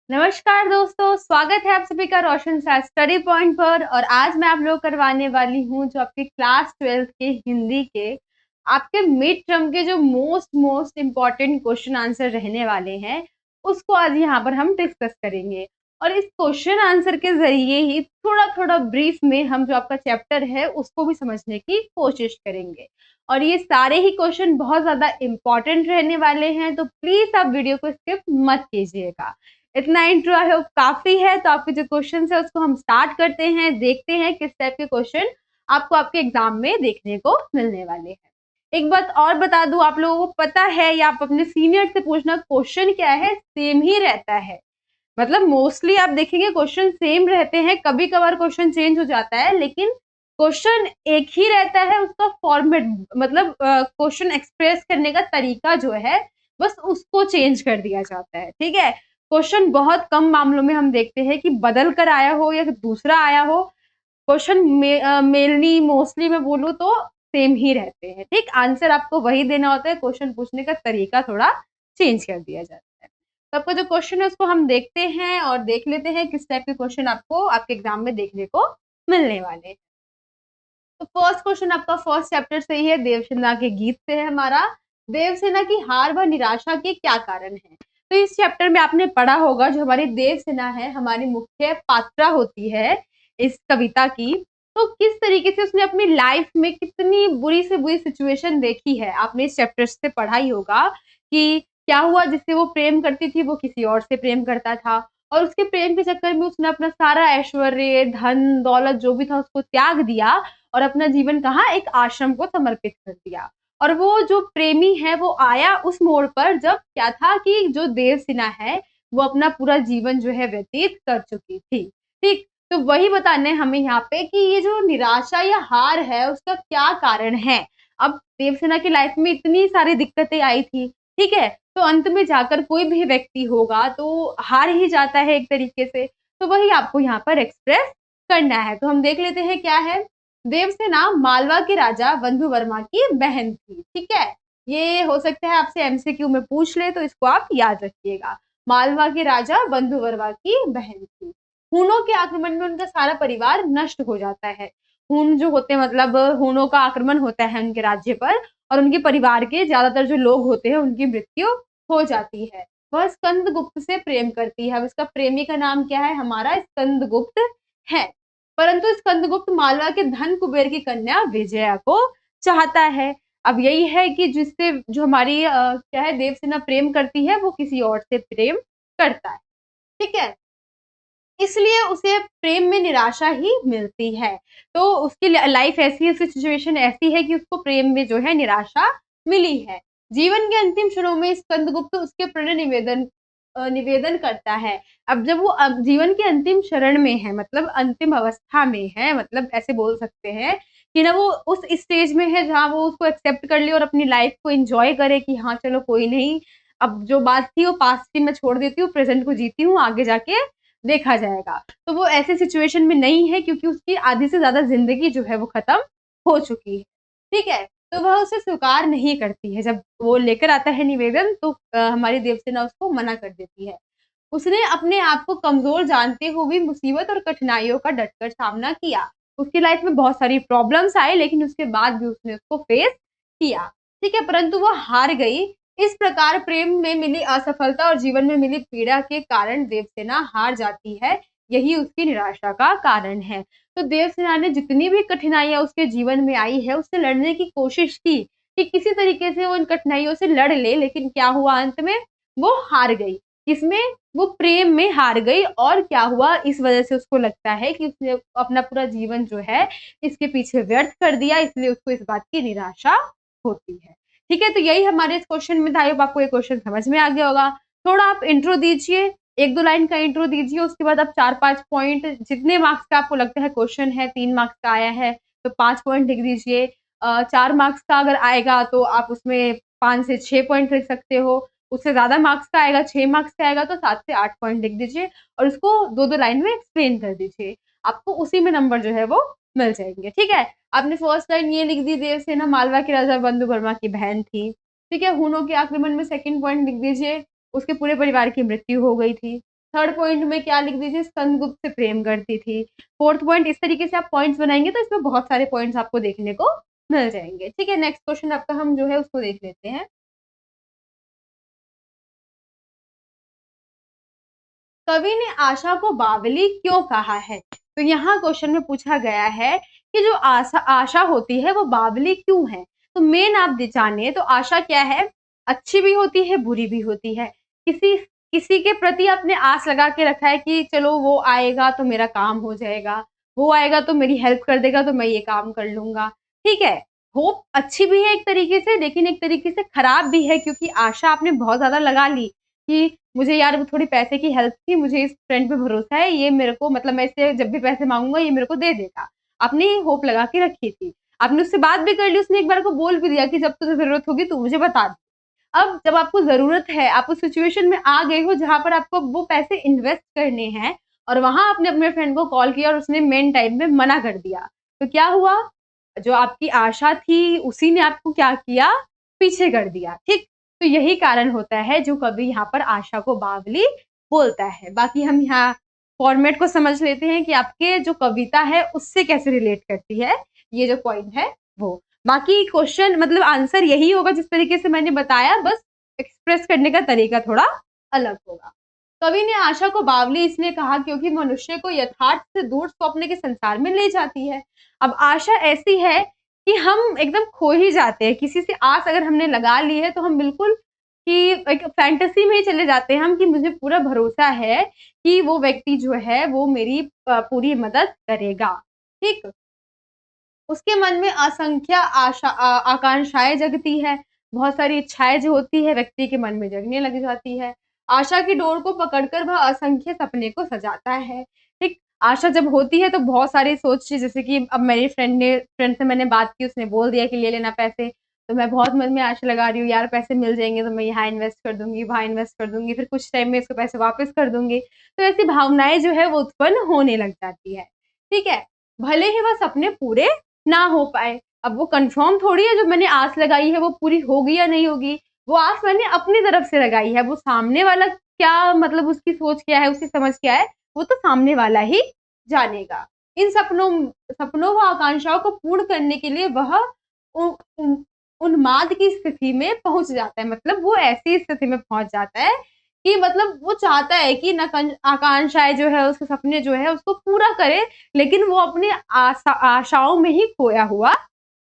नमस्कार दोस्तों, स्वागत है आप सभी का रोशन सा स्टडी पॉइंट पर। और आज मैं आप लोग करवाने वाली हूँ जो आपके क्लास 12th के हिंदी के आपके मिड टर्म के जो मोस्ट इम्पॉर्टेंट क्वेश्चन आंसर रहने वाले हैं, उसको आज यहाँ पर हम डिस्कस करेंगे। और इस क्वेश्चन आंसर के जरिए ही थोड़ा थोड़ा ब्रीफ में हम जो आपका चैप्टर है उसको भी समझने की कोशिश करेंगे। और ये सारे ही क्वेश्चन बहुत ज्यादा इम्पोर्टेंट रहने वाले हैं, तो प्लीज आप वीडियो को स्किप मत कीजिएगा। इतना इंट्रो आई होप काफी है। तो आपके जो क्वेश्चन है उसको हम स्टार्ट करते हैं, देखते हैं किस टाइप के क्वेश्चन आपको आपके एग्जाम में देखने को मिलने वाले हैं। एक बात और बता दूं, आप लोगों को पता है या आप अपने सीनियर से पूछना, क्वेश्चन क्या है सेम ही रहता है। मतलब मोस्टली आप देखेंगे क्वेश्चन सेम रहते हैं, कभी कभार क्वेश्चन चेंज हो जाता है, लेकिन क्वेश्चन एक ही रहता है। उसका फॉर्मेट मतलब क्वेश्चन एक्सप्रेस करने का तरीका जो है बस उसको चेंज कर दिया जाता है। ठीक है, क्वेश्चन बहुत कम मामलों में हम देखते हैं कि बदल कर आया हो या दूसरा आया हो। क्वेश्चन मेनली मोस्टली मैं बोलूँ तो सेम ही रहते हैं। ठीक, आंसर आपको वही देना होता है, क्वेश्चन पूछने का तरीका थोड़ा चेंज कर दिया जाता है। तो आपका जो क्वेश्चन है उसको हम देखते हैं और देख लेते हैं किस टाइप के क्वेश्चन आपको आपके एग्जाम में देखने को मिलने वाले हैं। तो फर्स्ट क्वेश्चन आपका फर्स्ट चैप्टर से ही है, देवसेना के गीत से है हमारा। देवसेना की हार व निराशा के क्या कारण है? तो इस चैप्टर में आपने पढ़ा होगा जो हमारी देवसेना है, हमारी मुख्य पात्रा होती है इस कविता की। तो किस तरीके से उसने अपनी लाइफ में कितनी बुरी से बुरी सिचुएशन देखी है, आपने इस चैप्टर से पढ़ा ही होगा कि क्या हुआ। जिससे वो प्रेम करती थी वो किसी और से प्रेम करता था, और उसके प्रेम के चक्कर में उसने अपना सारा ऐश्वर्य, धन दौलत जो भी था उसको त्याग दिया और अपना जीवन कहाँ, एक आश्रम को समर्पित कर दिया। और वो जो प्रेमी है वो आया उस मोड़ पर जब क्या था कि जो देवसेना है वो अपना पूरा जीवन जो है व्यतीत कर चुकी थी। ठीक, तो वही बताने हमें यहाँ पे कि ये जो निराशा या हार है उसका क्या कारण है। अब देवसेना की लाइफ में इतनी सारी दिक्कतें आई थी, ठीक है, तो अंत में जाकर कोई भी व्यक्ति होगा तो हार ही जाता है एक तरीके से। तो वही आपको यहाँ पर एक्सप्रेस करना है। तो हम देख लेते हैं क्या है। देवसेना मालवा के राजा बंधु वर्मा की बहन थी। ठीक है, ये हो सकता है आपसे एमसीक्यू में पूछ ले, तो इसको आप याद रखिएगा। मालवा के राजा बंधु वर्मा की बहन थी। हूनों के आक्रमण में उनका सारा परिवार नष्ट हो जाता है। हून जो होते हैं मतलब हूनों का आक्रमण होता है उनके राज्य पर, और उनके परिवार के ज्यादातर जो लोग होते हैं उनकी मृत्यु हो जाती है। वह स्कंदगुप्त से प्रेम करती है। अब इसका प्रेमी का नाम क्या है, हमारा स्कंदगुप्त है। परंतु स्कंदगुप्त मालवा के धन कुबेर की कन्या विजया को चाहता है। अब यही है कि जिससे जो हमारी क्या है देवसेना प्रेम करती है वो किसी और से प्रेम करता है। ठीक है, इसलिए उसे प्रेम में निराशा ही मिलती है। तो उसकी लाइफ ऐसी है, सिचुएशन ऐसी है कि उसको प्रेम में जो है निराशा मिली है। जीवन के अंतिम क्षणों में स्कंदगुप्त उसके प्रणय निवेदन करता है। अब जब वो जीवन के अंतिम चरण में है, मतलब अंतिम अवस्था में है, मतलब ऐसे बोल सकते हैं कि ना वो उस स्टेज में है जहाँ वो उसको एक्सेप्ट कर ले और अपनी लाइफ को एंजॉय करे कि हाँ चलो कोई नहीं, अब जो बात थी वो पास्ट की मैं छोड़ देती हूँ, प्रेजेंट को जीती हूँ, आगे जाके देखा जाएगा। तो वो ऐसे सिचुएशन में नहीं है क्योंकि उसकी आधी से ज्यादा जिंदगी जो है वो खत्म हो चुकी है। ठीक है, तो वह उसे स्वीकार नहीं करती है। जब वो लेकर आता है निवेदन तो हमारी देवसेना उसको मना कर देती है। उसने अपने आप को कमजोर जानते हुए भी मुसीबत और कठिनाइयों का डटकर सामना किया। उसकी लाइफ में बहुत सारी प्रॉब्लम्स आए, लेकिन उसके बाद भी उसने उसको फेस किया। ठीक है, परंतु वो हार गई। इस प्रकार प्रेम में मिली असफलता और जीवन में मिली पीड़ा के कारण देवसेना हार जाती है। यही उसकी निराशा का कारण है। तो देवसेना ने जितनी भी कठिनाइयां उसके जीवन में आई है उससे लड़ने की कोशिश की कि किसी तरीके से वो इन कठिनाइयों से लड़ ले, लेकिन क्या हुआ अंत में, वो हार गई। इसमें वो प्रेम में हार गई। और क्या हुआ, इस वजह से उसको लगता है कि उसने अपना पूरा जीवन जो है इसके पीछे व्यर्थ कर दिया, इसलिए उसको इस बात की निराशा होती है। ठीक है, तो यही हमारे इस क्वेश्चन में था। आई होप आपको ये क्वेश्चन समझ में आ गया होगा। थोड़ा आप इंट्रो दीजिए, एक दो लाइन का इंट्रो दीजिए, उसके बाद आप 4-5 पॉइंट, जितने मार्क्स का आपको लगता है क्वेश्चन है, 3 मार्क्स का आया है तो 5 पॉइंट लिख दीजिए। 4 मार्क्स का अगर आएगा तो आप उसमें 5 से 6 पॉइंट लिख सकते हो। उससे ज्यादा मार्क्स का आएगा, 6 मार्क्स का आएगा तो 7 से 8 पॉइंट लिख दीजिए और उसको 2-2 लाइन में एक्सप्लेन कर दीजिए। आपको उसी में नंबर जो है वो मिल जाएंगे। ठीक है, आपने फर्स्ट लाइन ये लिख दी, देवसेना मालवा के राजा बंधु वर्मा की बहन थी। ठीक है, हुनों के आक्रमण में सेकंड पॉइंट लिख दीजिए, उसके पूरे परिवार की मृत्यु हो गई थी। थर्ड पॉइंट में क्या लिख दीजिए, स्कंदगुप्त से प्रेम करती थी। फोर्थ पॉइंट, इस तरीके से आप पॉइंट्स बनाएंगे तो इसमें बहुत सारे पॉइंट्स आपको देखने को मिल जाएंगे। ठीक है, नेक्स्ट क्वेश्चन आपका हम जो है उसको देख लेते हैं। कवि ने आशा को बावली क्यों कहा है? तो यहाँ क्वेश्चन में पूछा गया है कि जो आशा आशा होती है वो बावली क्यों है। तो मेन आप जानिए तो आशा क्या है, अच्छी भी होती है बुरी भी होती है। किसी किसी के प्रति आपने आस लगा के रखा है कि चलो वो आएगा तो मेरा काम हो जाएगा, वो आएगा तो मेरी हेल्प कर देगा तो मैं ये काम कर लूंगा। ठीक है, होप अच्छी भी है एक तरीके से, लेकिन एक तरीके से खराब भी है, क्योंकि आशा आपने बहुत ज्यादा लगा ली कि मुझे यार थोड़ी पैसे की हेल्प थी, मुझे इस फ्रेंड पे भरोसा है, ये मेरे को मतलब मैं इससे जब भी पैसे मांगूंगा ये मेरे को दे देगा। आपने होप लगा के रखी थी, आपने उससे बात भी कर ली, उसने एक बार को बोल भी दिया कि जब तुझे जरूरत होगी तो मुझे बता दे। अब जब आपको जरूरत है, आप उस सिचुएशन में आ गए हो जहां पर आपको वो पैसे इन्वेस्ट करने हैं, और वहां आपने अपने फ्रेंड को कॉल किया और उसने मेन टाइम में मना कर दिया, तो क्या हुआ, जो आपकी आशा थी उसी ने आपको क्या किया, पीछे कर दिया। ठीक, तो यही कारण होता है जो कवि यहाँ पर आशा को बावली बोलता है। बाकी हम यहाँ फॉर्मेट को समझ लेते हैं कि आपके जो कविता है उससे कैसे रिलेट करती है, ये जो पॉइंट है वो। बाकी क्वेश्चन मतलब आंसर यही होगा जिस तरीके से मैंने बताया, बस एक्सप्रेस करने का तरीका थोड़ा अलग होगा। कवि ने आशा को बावली इसलिए कहा क्योंकि मनुष्य को यथार्थ से दूर स्वप्न के संसार में ले जाती है। अब आशा ऐसी है कि हम एकदम खो ही जाते हैं, किसी से आस अगर हमने लगा ली है तो हम बिल्कुल कि एक फैंटेसी में ही चले जाते हैं हम, कि मुझे पूरा भरोसा है कि वो व्यक्ति जो है वो मेरी पूरी मदद करेगा। ठीक, उसके मन में असंख्य आकांक्षाएं जगती है, बहुत सारी इच्छाएं जो होती है व्यक्ति के मन में जगने लग जाती है। आशा की डोर को पकड़कर वह असंख्य सपने को सजाता है। ठीक, आशा जब होती है तो बहुत सारी सोच, जैसे कि अब मेरी फ्रेंड से मैंने बात की, उसने बोल दिया कि ले लेना पैसे, तो मैं बहुत मन में आशा लगा रही हूँ यार पैसे मिल जाएंगे तो मैं यहाँ इन्वेस्ट कर दूंगी, वहां इन्वेस्ट कर दूंगी, फिर कुछ टाइम में इसको पैसे वापस कर दूंगी। तो ऐसी भावनाएं जो है वो उत्पन्न होने लग जाती है। ठीक है, भले ही वह सपने पूरे ना हो पाए, अब वो कंफर्म थोड़ी है जो मैंने आस लगाई है वो पूरी होगी या नहीं होगी, वो आस मैंने अपनी तरफ से लगाई है, वो सामने वाला क्या मतलब उसकी सोच क्या है, उसकी समझ क्या है, वो तो सामने वाला ही जानेगा। इन सपनों सपनों व आकांक्षाओं को पूर्ण करने के लिए वह उन्माद की स्थिति में पहुंच जाता है, मतलब वो ऐसी स्थिति में पहुंच जाता है कि मतलब वो चाहता है कि आकांक्षाएं जो है, उसके सपने जो है उसको पूरा करे, लेकिन वो अपनी आशाओं में ही खोया हुआ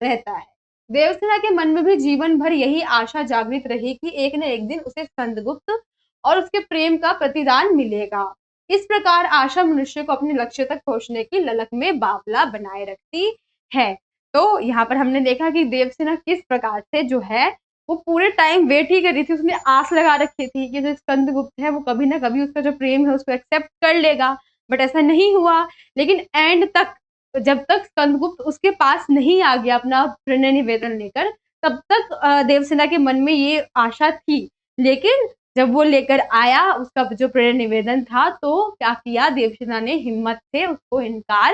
रहता है। देवसेना के मन में भी जीवन भर यही आशा जागृत रही कि एक न एक दिन उसे स्कंदगुप्त और उसके प्रेम का प्रतिदान मिलेगा। इस प्रकार आशा मनुष्य को अपने लक्ष्य तक पहुंचने की ललक में बावला बनाए रखती है। तो यहाँ पर हमने देखा कि देवसेना किस प्रकार से जो है वो पूरे टाइम वेट ही कर रही थी, उसने आस लगा रखी थी कि जो स्कंदगुप्त है वो कभी ना कभी उसका जो प्रेम है उसको एक्सेप्ट कर लेगा, बट ऐसा नहीं हुआ। लेकिन एंड तक, जब तक स्कंदगुप्त उसके पास नहीं आ गया अपना प्रणय निवेदन लेकर, तब तक देवसेना के मन में ये आशा थी। लेकिन जब वो लेकर आया उसका जो प्रणय निवेदन था, तो क्या किया देवसेना ने, हिम्मत से उसको इनकार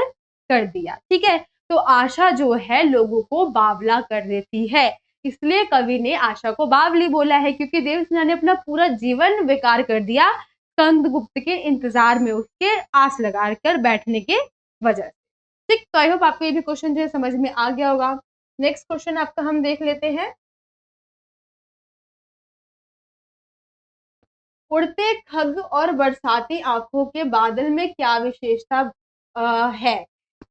कर दिया। ठीक है, तो आशा जो है लोगों को बावला कर देती है, इसलिए कवि ने आशा को बावली बोला है, क्योंकि देवसेना ने अपना पूरा जीवन बेकार कर दिया स्कंदगुप्त के इंतजार में, उसके आस लगा कर बैठने के वजह से। ठीक, तो आई होप आपको ये भी क्वेश्चन जो है समझ में आ गया होगा। नेक्स्ट क्वेश्चन आपका हम देख लेते हैं। उड़ते खग और बरसाती आंखों के बादल में क्या विशेषता है।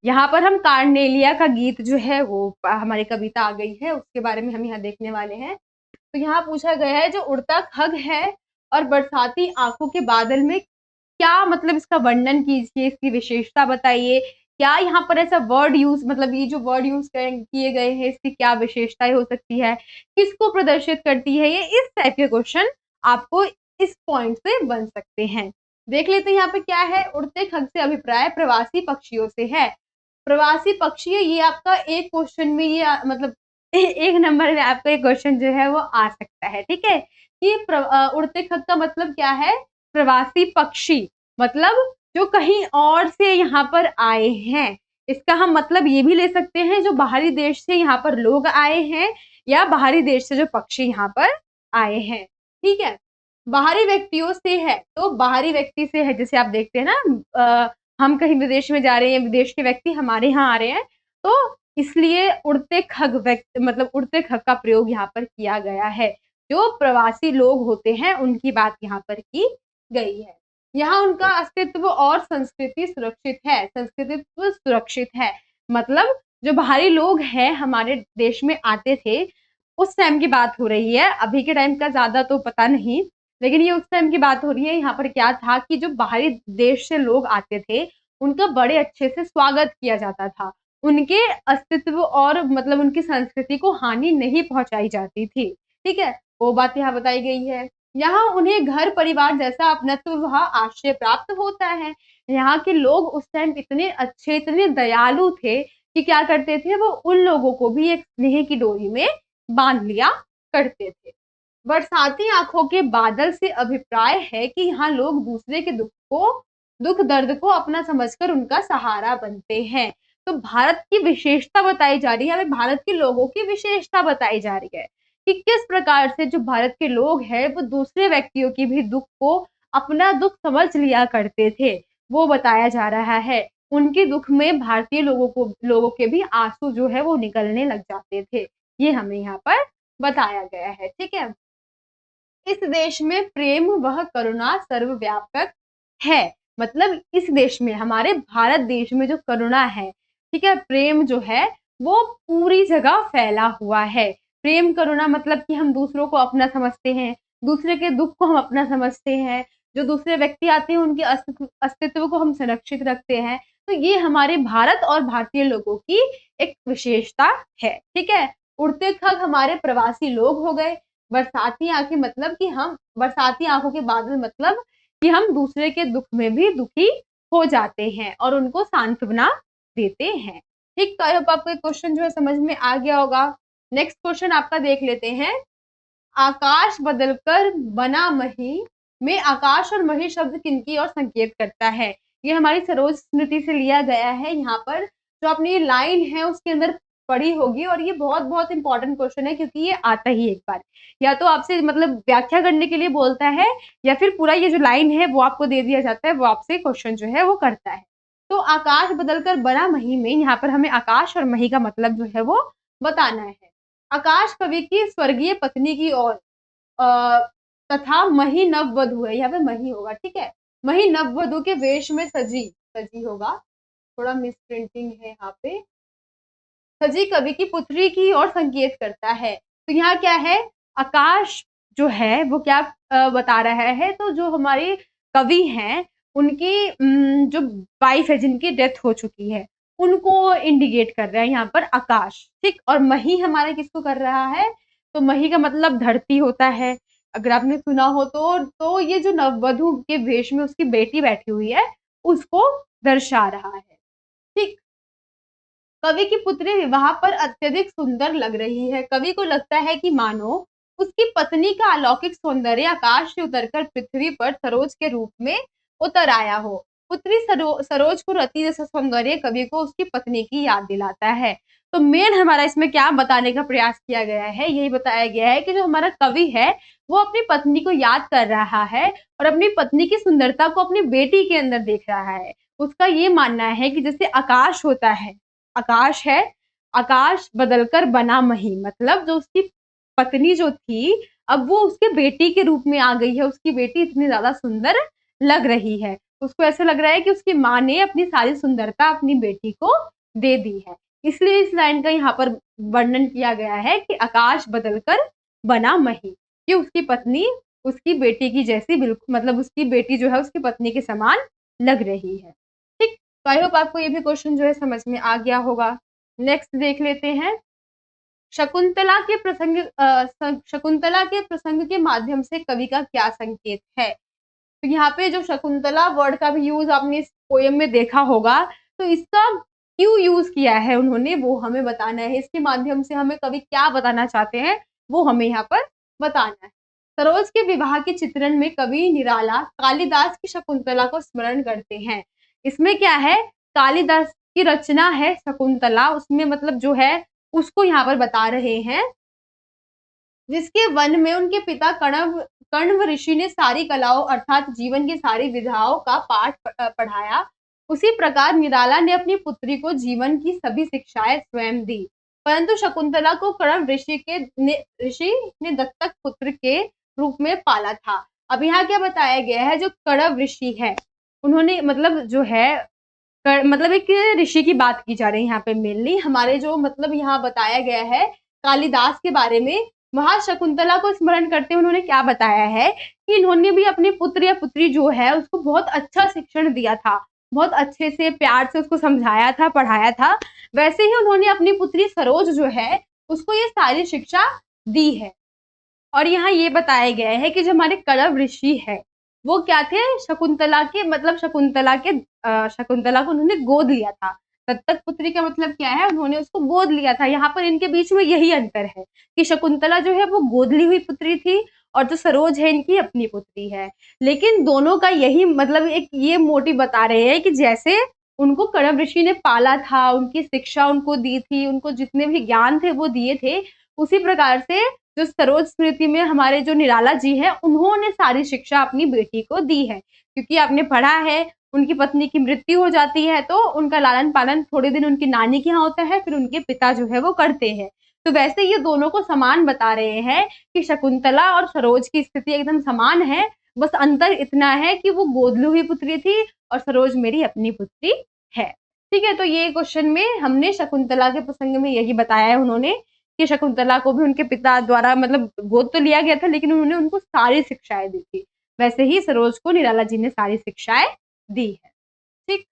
यहाँ पर हम कार्नेलिया का गीत जो है वो हमारी कविता आ गई है, उसके बारे में हम यहाँ देखने वाले हैं। तो यहाँ पूछा गया है जो उड़ता खग है और बरसाती आंखों के बादल में क्या मतलब, इसका वर्णन कीजिए, इसकी विशेषता बताइए, क्या यहाँ पर ऐसा वर्ड यूज, मतलब ये जो वर्ड यूज किए गए हैं इसकी क्या विशेषताएं हो सकती है, किसको प्रदर्शित करती है, ये इस टाइप के क्वेश्चन आपको इस पॉइंट से बन सकते हैं। देख लेते हैं यहाँ पे क्या है। उड़ते खग से अभिप्राय प्रवासी पक्षियों से है। प्रवासी पक्षी है, ये आपका एक क्वेश्चन में ये मतलब एक नंबर में आपका एक क्वेश्चन जो है वो आ सकता है। ठीक है, कि उड़ते खग का मतलब क्या है, प्रवासी पक्षी, मतलब जो कहीं और से यहाँ पर आए हैं। इसका हम मतलब ये भी ले सकते हैं जो बाहरी देश से यहाँ पर लोग आए हैं, या बाहरी देश से जो पक्षी यहाँ पर आए हैं। ठीक है, बाहरी व्यक्तियों से है, तो बाहरी व्यक्ति से है, जैसे आप देखते हैं ना हम कहीं विदेश में जा रहे हैं, विदेश के व्यक्ति हमारे यहाँ आ रहे हैं, तो इसलिए उड़ते खग व्यक्ति मतलब उड़ते खग का प्रयोग यहाँ पर किया गया है। जो प्रवासी लोग होते हैं उनकी बात यहाँ पर की गई है। यहाँ उनका अस्तित्व और संस्कृति सुरक्षित है, संस्कृतित्व सुरक्षित है, मतलब जो बाहरी लोग हैं हमारे देश में आते थे, उस टाइम की बात हो रही है, अभी के टाइम का ज्यादा तो पता नहीं, लेकिन ये उस टाइम की बात हो रही है। यहाँ पर क्या था कि जो बाहरी देश से लोग आते थे उनका बड़े अच्छे से स्वागत किया जाता था, उनके अस्तित्व और मतलब उनकी संस्कृति को हानि नहीं पहुंचाई जाती थी, ठीक है, वो बात यहाँ बताई गई है। यहाँ उन्हें घर परिवार जैसा अपनत्व व आश्रय प्राप्त होता है। यहाँ के लोग उस टाइम इतने अच्छे, इतने दयालु थे कि क्या करते थे, वो उन लोगों को भी एक स्नेह की डोरी में बांध लिया करते थे। बरसाती आंखों के बादल से अभिप्राय है कि यहाँ लोग दूसरे के दुख दर्द को अपना समझकर उनका सहारा बनते हैं। तो भारत की विशेषता बताई जा रही है, हमें भारत के लोगों की विशेषता बताई जा रही है कि किस प्रकार से जो भारत के लोग हैं वो दूसरे व्यक्तियों की भी दुख को अपना दुख समझ लिया करते थे, वो बताया जा रहा है। उनके दुख में भारतीय लोगों के भी आंसू जो है वो निकलने लग जाते थे, ये हमें यहाँ पर बताया गया है, ठीक है। इस देश में प्रेम वह करुणा सर्वव्यापक है, मतलब इस देश में हमारे भारत देश में जो करुणा है, ठीक है, प्रेम जो है वो पूरी जगह फैला हुआ है। प्रेम करुणा मतलब कि हम दूसरों को अपना समझते हैं, दूसरे के दुख को हम अपना समझते हैं, जो दूसरे व्यक्ति आते हैं उनके अस्तित्व को हम संरक्षित रखते हैं। तो ये हमारे भारत और भारतीय लोगों की एक विशेषता है, ठीक है। उड़ते खग हमारे प्रवासी लोग हो गए। बरसाती आंखें मतलब कि हम बरसाती आंखों के बादल मतलब कि हम दूसरे के दुख में भी दुखी हो जाते हैं और उनको सांत्वना देते हैं, ठीक। तो आई होप आपको क्वेश्चन जो है समझ में आ गया होगा। नेक्स्ट क्वेश्चन आपका देख लेते हैं। आकाश बदलकर बना मही में आकाश और मही शब्द किनकी और संकेत करता है? ये हमारी सरोज स्मृति से लिया गया है। यहाँ पर जो अपनी लाइन है उसके अंदर पढ़ी होगी और ये बहुत बहुत इंपॉर्टेंट क्वेश्चन है क्योंकि ये आता ही एक बार, या तो आपसे मतलब व्याख्या करने के लिए बोलता है या फिर पूरा ये जो लाइन है वो आपको दे दिया जाता है, वो आपसे क्वेश्चन जो है वो करता है। तो आकाश बदलकर बना मही में यहाँ पर हमें आकाश और मही का मतलब जो है वो बताना है। आकाश कवि की स्वर्गीय पत्नी की ओर तथा मही नववधु है, यहाँ पे मही होगा, ठीक है, मही नववधु के वेश में सजी सजी होगा, थोड़ा मिस प्रिंटिंग है यहाँ पे, सजी कवि की पुत्री की ओर संकेत करता है। तो यहाँ क्या है, आकाश जो है वो क्या बता रहा है, तो जो हमारे कवि हैं उनकी जो वाइफ है जिनकी डेथ हो चुकी है उनको इंडिकेट कर रहा है यहाँ पर आकाश, ठीक। और मही हमारा किसको कर रहा है, तो मही का मतलब धरती होता है, अगर आपने सुना हो तो ये जो नववधु के वेश में उसकी बेटी बैठी हुई है उसको दर्शा रहा है, ठीक। कवि की पुत्री विवाह पर अत्यधिक सुंदर लग रही है। कवि को लगता है कि मानो उसकी पत्नी का अलौकिक सौंदर्य आकाश से उतरकर पृथ्वी पर सरोज के रूप में उतर आया हो। पुत्री सरोज को रति जैसा सौंदर्य कवि को उसकी पत्नी की याद दिलाता है। तो मेन हमारा इसमें क्या बताने का प्रयास किया गया है, यही बताया गया है कि जो हमारा कवि है वो अपनी पत्नी को याद कर रहा है और अपनी पत्नी की सुंदरता को अपनी बेटी के अंदर देख रहा है। उसका ये मानना है कि जैसे आकाश होता है, आकाश है, आकाश बदलकर बना मही, मतलब जो उसकी पत्नी जो थी अब वो उसके बेटी के रूप में आ गई है, उसकी बेटी इतनी ज्यादा सुंदर लग रही है, उसको ऐसा लग रहा है कि उसकी माँ ने अपनी सारी सुंदरता अपनी बेटी को दे दी है। इसलिए इस लाइन का यहाँ पर वर्णन किया गया है कि आकाश बदलकर बना मही, कि उसकी पत्नी उसकी बेटी की जैसी बिल्कुल मतलब उसकी बेटी जो है उसकी पत्नी के समान लग रही है, ठीक। तो आई होप आपको ये भी क्वेश्चन जो है समझ में आ गया होगा। नेक्स्ट देख लेते हैं। शकुंतला के प्रसंग के माध्यम से कवि का क्या संकेत है? तो यहाँ पे जो शकुंतला वर्ड का भी यूज आपने इस पोएम में देखा होगा, तो इसका क्यों यूज किया है उन्होंने वो हमें बताना है, इसके माध्यम से हमें कवि क्या बताना चाहते हैं वो हमें यहाँ पर बताना है। सरोज के विवाह के चित्रण में कवि निराला कालिदास की शकुंतला को स्मरण करते हैं। इसमें क्या है, कालिदास की रचना है शकुंतला, उसमें मतलब जो है उसको यहाँ पर बता रहे हैं जिसके वन में उनके पिता कण्व ऋषि ने सारी कलाओं अर्थात जीवन की सारी विधाओं का पाठ पढ़ाया, उसी प्रकार निराला ने अपनी पुत्री को जीवन की सभी शिक्षाएं स्वयं दी। परंतु शकुंतला को कण्व ऋषि ने दत्तक पुत्र के रूप में पाला था। अब यहाँ क्या बताया गया है, जो कण्व ऋषि है उन्होंने मतलब जो है मतलब एक ऋषि की बात की जा रही है यहाँ पे मेनली, हमारे जो मतलब यहाँ बताया गया है कालिदास के बारे में, वहां शकुंतला को स्मरण करते हुए उन्होंने क्या बताया है कि इन्होंने भी अपने पुत्र या पुत्री जो है उसको बहुत अच्छा शिक्षण दिया था, बहुत अच्छे से प्यार से उसको समझाया था, पढ़ाया था। वैसे ही उन्होंने अपनी पुत्री सरोज जो है उसको ये सारी शिक्षा दी है। और यहाँ ये बताया गया है कि जो हमारे कण्व ऋषि है वो क्या थे, शकुंतला के मतलब शकुंतला को उन्होंने गोद लिया था। दत्तक पुत्री का मतलब क्या है, उन्होंने उसको गोद लिया था। यहाँ पर इनके बीच में यही अंतर है कि शकुंतला जो है वो गोद ली हुई पुत्री थी और जो सरोज है इनकी अपनी पुत्री है। लेकिन दोनों का यही मतलब एक ये मोटिव बता रहे हैं कि जैसे उनको कण्व ऋषि ने पाला था, उनकी शिक्षा उनको दी थी, उनको जितने भी ज्ञान थे वो दिए थे, उसी प्रकार से जो सरोज स्मृति में हमारे जो निराला जी है उन्होंने सारी शिक्षा अपनी बेटी को दी है। क्योंकि आपने पढ़ा है उनकी पत्नी की मृत्यु हो जाती है तो उनका लालन पालन थोड़े दिन उनकी नानी के यहाँ होता है, फिर उनके पिता जो है वो करते हैं। तो वैसे ये दोनों को समान बता रहे हैं कि शकुंतला और सरोज की स्थिति एकदम समान है, बस अंतर इतना है कि वो गोदलू हुई पुत्री थी और सरोज मेरी अपनी पुत्री है। ठीक है, तो ये क्वेश्चन में हमने शकुंतला के प्रसंग में यही बताया है उन्होंने कि शकुंतला को भी उनके पिता द्वारा मतलब गोद तो लिया गया था लेकिन उन्होंने उनको सारी शिक्षाएं दी थी। वैसे ही सरोज को निराला जी ने सारी शिक्षाएं दी है। ठीक,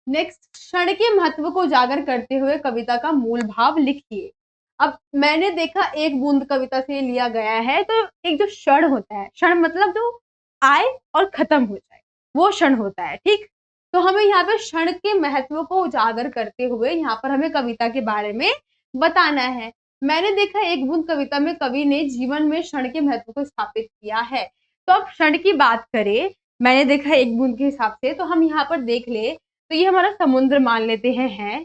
नेक्स्ट, क्षण के महत्व को उजागर करते हुए कविता का मूल भाव लिखिए। अब मैंने देखा एक बूंद कविता से लिया गया है, तो एक जो क्षण होता है, क्षण मतलब जो आए और खत्म हो जाए वो क्षण होता है। ठीक, तो हमें यहाँ पे क्षण के महत्व को उजागर करते हुए यहाँ पर हमें कविता के बारे में बताना है। मैंने देखा एक बूंद कविता में कवि ने जीवन में क्षण के महत्व को स्थापित किया है। तो अब क्षण की बात करें, मैंने देखा एक बूंद के हिसाब से, तो हम यहाँ पर देख ले तो ये हमारा समुद्र मान लेते हैं।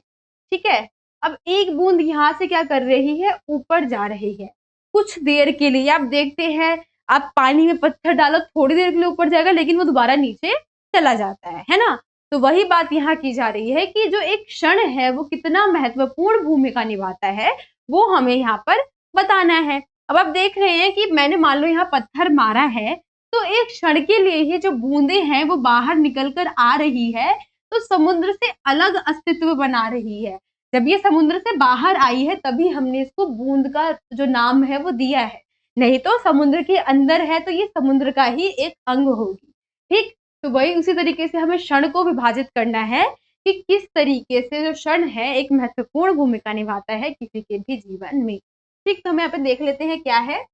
ठीक है, अब एक बूंद यहाँ से क्या कर रही है, ऊपर जा रही है कुछ देर के लिए। आप देखते हैं आप पानी में पत्थर डालो थोड़ी देर के लिए ऊपर जाएगा लेकिन वो दोबारा नीचे चला जाता है ना। तो वही बात यहाँ की जा रही है कि जो एक क्षण है वो कितना महत्वपूर्ण भूमिका निभाता है वो हमें यहाँ पर बताना है। अब आप देख रहे हैं कि मैंने मान लो यहाँ पत्थर मारा है तो एक क्षण के लिए ही जो बूंदे हैं वो बाहर निकल कर आ रही है तो समुद्र से अलग अस्तित्व बना रही है। जब ये समुद्र से बाहर आई है तभी हमने इसको बूंद का जो नाम है वो दिया है, नहीं तो समुद्र के अंदर है तो ये समुद्र का ही एक अंग होगी। ठीक, तो वही उसी तरीके से हमें क्षण को विभाजित करना है कि किस तरीके से जो क्षण है एक महत्वपूर्ण भूमिका निभाता है किसी के भी जीवन में। ठीक, तो हम यहाँ पे देख लेते हैं क्या है।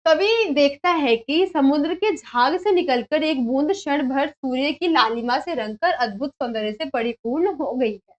कवि देखता है कि समुद्र के झाग से निकलकर एक बूंद क्षण भर सूर्य की लालिमा से रंगकर अद्भुत सौंदर्य से परिपूर्ण हो गई है।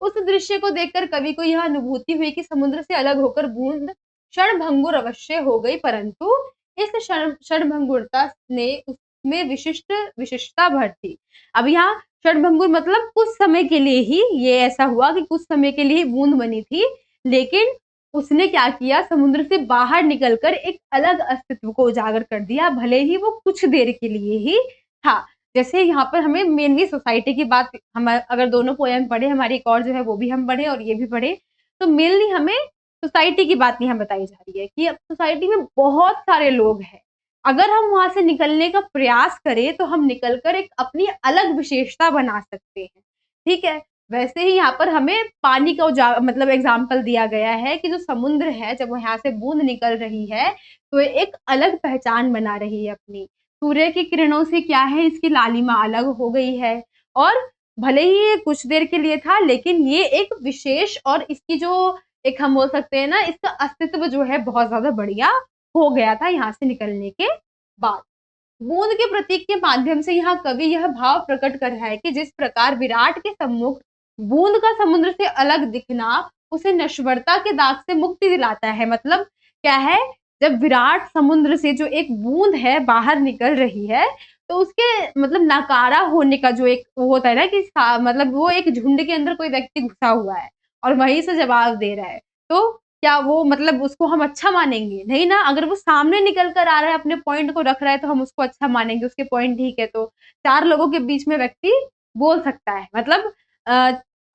उस दृश्य को देखकर कवि को यह अनुभूति हुई कि समुद्र से अलग होकर बूंद क्षण भंगुर अवश्य हो गई, परंतु इस क्षण भंगुरता ने उसमें विशिष्टता भर थी। अब यहाँ क्षण भंगुर मतलब कुछ समय के लिए ही ये ऐसा हुआ कि कुछ समय के लिए बूंद बनी थी, लेकिन उसने क्या किया, समुद्र से बाहर निकलकर एक अलग अस्तित्व को उजागर कर दिया, भले ही वो कुछ देर के लिए ही था। जैसे यहाँ पर हमें मेनली सोसाइटी की बात, हम अगर दोनों पोएम पढ़े, हमारी एक और जो है वो भी हम पढ़े और ये भी पढ़े, तो मेनली हमें सोसाइटी की बात यहाँ बताई जा रही है कि अब सोसाइटी में बहुत सारे लोग हैं। अगर हम वहां से निकलने का प्रयास करें तो हम निकलकर एक अपनी अलग विशेषता बना सकते हैं। ठीक है, वैसे ही यहाँ पर हमें पानी का मतलब एग्जाम्पल दिया गया है कि जो समुद्र है जब यहाँ से बूंद निकल रही है तो एक अलग पहचान बना रही है अपनी। सूर्य की किरणों से क्या है, इसकी लालिमा अलग हो गई है और भले ही ये कुछ देर के लिए था लेकिन ये एक विशेष और इसकी जो एक हम बोल सकते हैं ना, इसका अस्तित्व जो है बहुत ज्यादा बढ़िया हो गया था यहाँ से निकलने के बाद। बूंद के प्रतीक के माध्यम से यहाँ कवि यह भाव प्रकट कर रहा है कि जिस प्रकार विराट के सम्मुख बूंद का समुद्र से अलग दिखना उसे नश्वरता के दाग से मुक्ति दिलाता है। मतलब क्या है, जब विराट समुद्र से जो एक बूंद है बाहर निकल रही है तो उसके मतलब नकारा होने का जो एक वो होता है ना कि मतलब वो एक झुंड के अंदर कोई व्यक्ति घुसा हुआ है और वहीं से जवाब दे रहा है, तो क्या वो मतलब उसको हम अच्छा मानेंगे? नहीं ना। अगर वो सामने निकल कर आ रहा है, अपने पॉइंट को रख रहा है, तो हम उसको अच्छा मानेंगे, उसके पॉइंट ठीक है। तो 4 लोगों के बीच में व्यक्ति बोल सकता है, मतलब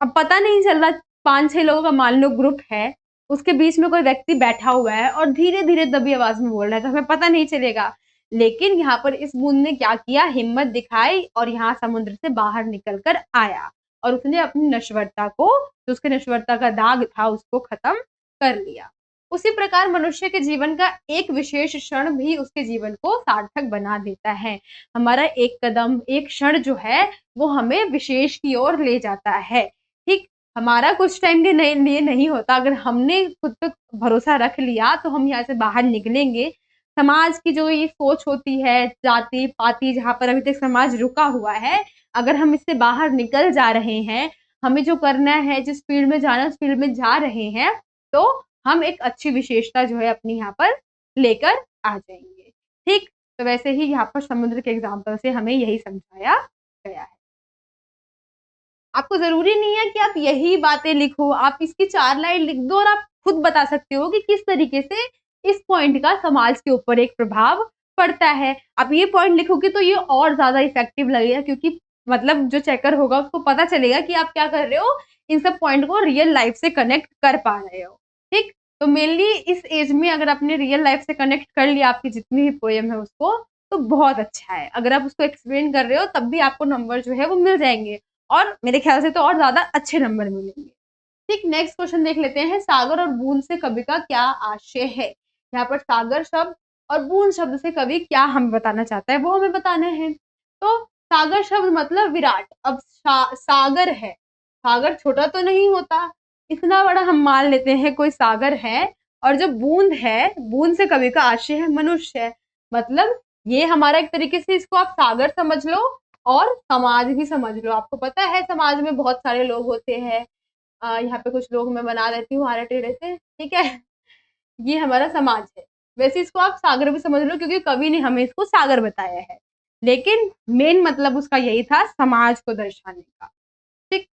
अब पता नहीं चल रहा, 5-6 लोगों का मान लो ग्रुप है, उसके बीच में कोई व्यक्ति बैठा हुआ है और धीरे-धीरे दबी आवाज में बोल रहा है, तो हमें पता नहीं चलेगा। लेकिन यहाँ पर इस बूंद ने क्या किया, हिम्मत दिखाई और यहाँ समुद्र से बाहर निकल कर आया और उसने अपनी नश्वरता को, जो उसके नश्वरता का दाग था, उसको खत्म कर लिया। उसी प्रकार मनुष्य के जीवन का एक विशेष क्षण भी उसके जीवन को सार्थक बना देता है। हमारा एक कदम, एक क्षण जो है, वो हमें विशेष की ओर ले जाता है। ठीक, हमारा कुछ टाइम के लिए नहीं होता, अगर हमने खुद पे भरोसा रख लिया तो हम यहाँ से बाहर निकलेंगे। समाज की जो ये सोच होती है, जाति-पाति जहाँ पर अभी तक समाज रुका हुआ है, अगर हम इससे बाहर निकल जा रहे हैं, हमें जो करना है, जिस फील्ड में जाना है, उस फील्ड में जा रहे हैं, तो हम एक अच्छी विशेषता जो है अपनी यहाँ पर लेकर आ जाएँगे। ठीक? तो वैसे ही यहाँ पर समुद्र के एग्ज़ाम्पल से हमें यही समझाया गया है। आपको ज़रूरी नहीं है कि आप यही बातें लिखो, आप इसकी 4 लाइन लिख दो और आप खुद बता सकते हो कि किस तरीके से इस पॉइंट का समाज के ऊपर एक प्रभाव पड़ता है। आप ये पॉइंट लिखोगे तो ये और ज़्यादा इफ़ेक्टिव लगेगा, क्योंकि मतलब जो चेकर होगा उसको पता चलेगा कि आप क्या कर रहे हो, इन सब पॉइंट को रियल लाइफ़ से कनेक्ट कर पा रहे हो। ठीक? तो मेनली इस एज में अगर आपने रियल लाइफ़ से कनेक्ट कर लिया आपकी जितनी भी पोएम है उसको, तो बहुत अच्छा है। अगर आप उसको एक्सप्लेन कर रहे हो तब भी आपको नंबर जो है वो मिल जाएँगे। और मेरे ख्याल से तो और ज़्यादा अच्छे नंबर मिलेंगे। ठीक, नेक्स्ट क्वेश्चन देख लेते हैं, सागर और बूंद से कवि का क्या आशय है? यहाँ पर सागर शब्द और बूंद शब्द से कवि क्या हमें बताना चाहता है, वो हमें बताना है। तो सागर शब्द मतलब विराट। अब सागर है, सागर छोटा तो नहीं होता, इतना बड़ा हम मान लेते हैं कोई सागर है। और जो बूंद है, बूंद से कवि का आशय है मनुष्य। मतलब ये हमारा एक तरीके से इसको आप सागर समझ लो और समाज भी समझ लो। आपको पता है समाज में बहुत सारे लोग होते हैं, यहाँ पे कुछ लोग मैं बना देती हूँ आड़े टेढ़े से, ठीक है? ये हमारा समाज है। वैसे इसको आप सागर भी समझ लो, क्योंकि कवि ने हमें इसको सागर बताया है। लेकिन मेन मतलब उसका यही था, समाज को दर्शाने का। ठीक?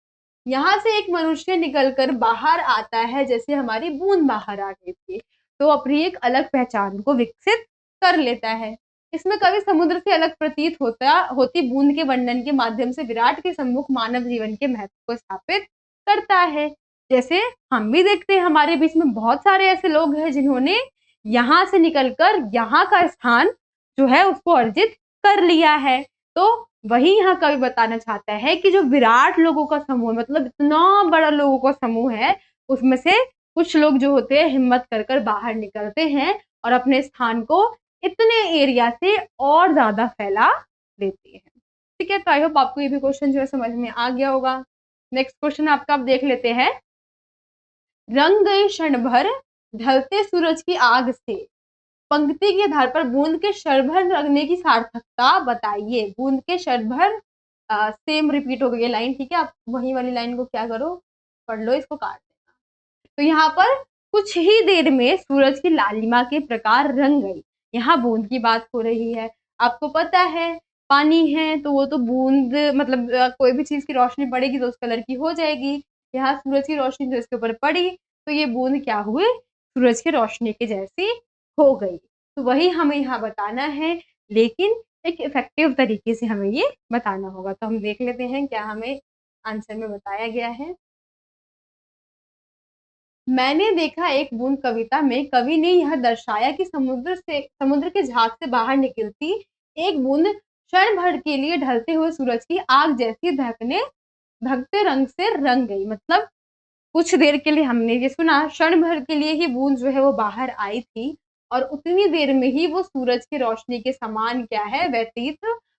यहाँ से एक मनुष्य निकलकर बाहर आता है, जैसे हमारी बूंद बाहर आ गई थी, तो अपनी एक अलग पहचान को विकसित कर लेता है। इसमें कवि समुद्र से अलग प्रतीत होती बूंद के वर्णन के माध्यम से विराट के सम्मुख मानव जीवन के महत्व को स्थापित करता है। जैसे हम भी देखते हैं हमारे बीच में बहुत सारे ऐसे लोग हैं जिन्होंने यहाँ से निकलकर यहाँ का स्थान जो है उसको अर्जित कर लिया है। तो वही यहाँ कवि बताना चाहता है कि जो विराट लोगों का समूह है, मतलब इतना बड़ा लोगों का समूह है, उसमें से कुछ लोग जो होते हैं हिम्मत कर कर बाहर निकलते हैं और अपने स्थान को इतने एरिया से और ज्यादा फैला देते हैं। ठीक है, तो आई होप आपको ये भी क्वेश्चन जो है समझ में आ गया होगा। नेक्स्ट क्वेश्चन आपका आप देख लेते हैं, रंग गई क्षण भर ढलते सूरज की आग से, पंक्ति के आधार पर बूंद के क्षण भर रंगने की सार्थकता बताइए। बूंद के क्षण भर सेम रिपीट हो गई है लाइन, ठीक है? आप वही वाली लाइन को क्या करो, पढ़ लो, इसको काट देना। तो यहाँ पर कुछ ही देर में सूरज की लालिमा के प्रकार रंग गई। यहाँ बूंद की बात हो रही है। आपको पता है पानी है तो वो तो बूंद मतलब कोई भी चीज की रोशनी पड़ेगी तो उस कलर की हो जाएगी। यहाँ सूरज की रोशनी जो इसके ऊपर पड़ी तो ये बूंद क्या हुए, सूरज की रोशनी के जैसी हो गई। तो वही हमें यहाँ बताना है, लेकिन एक इफेक्टिव तरीके से हमें ये बताना होगा। तो हम देख लेते हैं क्या हमें आंसर में बताया गया है। मैंने देखा एक बूंद कविता में कवि ने यह दर्शाया कि समुद्र के झाग से बाहर निकलती एक बूंद क्षण भर के लिए ढलते हुए सूरज की आग जैसी धकते रंग से रंग गई। मतलब कुछ देर के लिए हमने ये सुना, क्षण भर के लिए ही बूंद जो है वो बाहर आई थी और उतनी देर में ही वो सूरज की रोशनी के समान क्या है, व्यतीत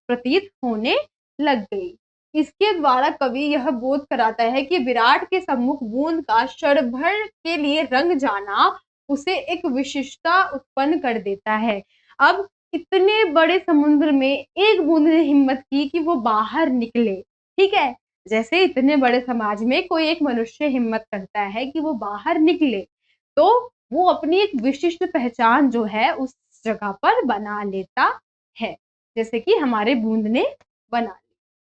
प्रतीत होने लग गई। इसके द्वारा कवि यह बोध कराता है कि विराट के सम्मुख बूंद का क्षण भर के लिए रंग जाना उसे एक विशिष्टता उत्पन्न कर देता है। अब इतने बड़े समुद्र में एक बूंद ने हिम्मत की कि वो बाहर निकले, ठीक है? जैसे इतने बड़े समाज में कोई एक मनुष्य हिम्मत करता है कि वो बाहर निकले, तो वो अपनी एक विशिष्ट पहचान जो है उस जगह पर बना लेता है। जैसे कि हमारे बूंद ने बना ली।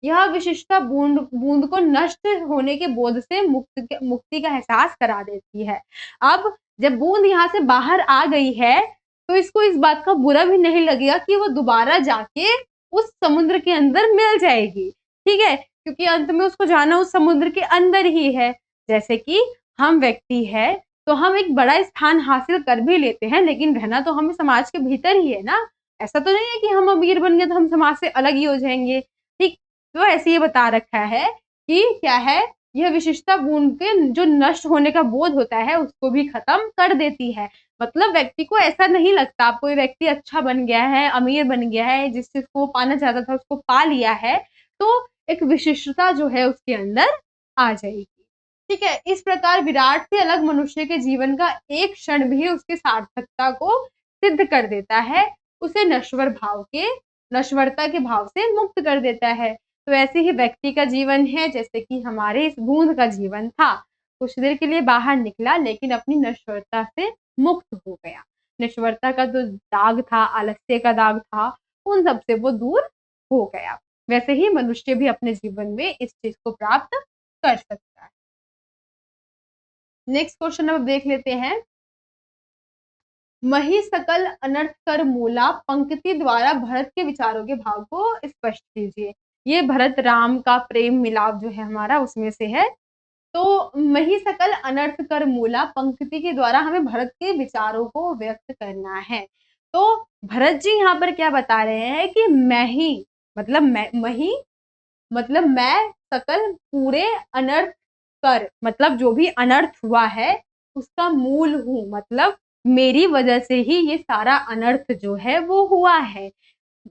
यह विशिष्टता बूंद बूंद को नष्ट होने के बोध से मुक्ति का एहसास करा देती है। अब जब बूंद यहाँ से बाहर आ गई है तो इसको इस बात का बुरा भी नहीं लगेगा कि वो दोबारा जाके उस समुद्र के अंदर मिल जाएगी, ठीक है, क्योंकि अंत में उसको जाना उस समुद्र के अंदर ही है। जैसे कि हम व्यक्ति है तो हम एक बड़ा स्थान हासिल कर भी लेते हैं, लेकिन रहना तो हमें समाज के भीतर ही है ना। ऐसा तो नहीं है कि हम अमीर बन गए तो हम समाज से अलग ही हो जाएंगे, ठीक। तो ऐसे ये बता रखा है कि क्या है, यह विशिष्टता बूंद के जो नष्ट होने का बोध होता है उसको भी खत्म कर देती है। मतलब व्यक्ति को ऐसा नहीं लगता, कोई व्यक्ति अच्छा बन गया है, अमीर बन गया है, जिस चीज को पाना चाहता था उसको पा लिया है, तो एक विशिष्टता जो है उसके अंदर आ जाएगी, ठीक है। इस प्रकार विराट से अलग मनुष्य के जीवन का एक क्षण भी उसकी सार्थकता को सिद्ध कर देता है, उसे नश्वरता के भाव से मुक्त कर देता है। तो ऐसे ही व्यक्ति का जीवन है, जैसे कि हमारे इस बूंद का जीवन था, कुछ देर के लिए बाहर निकला लेकिन अपनी नश्वरता से मुक्त हो गया। नश्वरता का जो दाग था, आलस्य का दाग था, उन सब से वो दूर हो गया। वैसे ही मनुष्य भी अपने जीवन में इस चीज को प्राप्त कर सकता है। नेक्स्ट क्वेश्चन अब देख लेते हैं। मही सकल अनर्थ कर मूला पंक्ति द्वारा भरत के विचारों के भाव को स्पष्ट कीजिए। ये भरत राम का प्रेम मिलाप जो है हमारा उसमें से है। तो मही सकल अनर्थ कर मूला पंक्ति के द्वारा हमें भरत के विचारों को व्यक्त करना है। तो भरत जी यहाँ पर क्या बता रहे हैं कि मैं ही मतलब मही मतलब मैं सकल पूरे अनर्थ कर, मतलब जो भी अनर्थ हुआ है उसका मूल हूँ, मतलब मेरी वजह से ही ये सारा अनर्थ जो है वो हुआ है।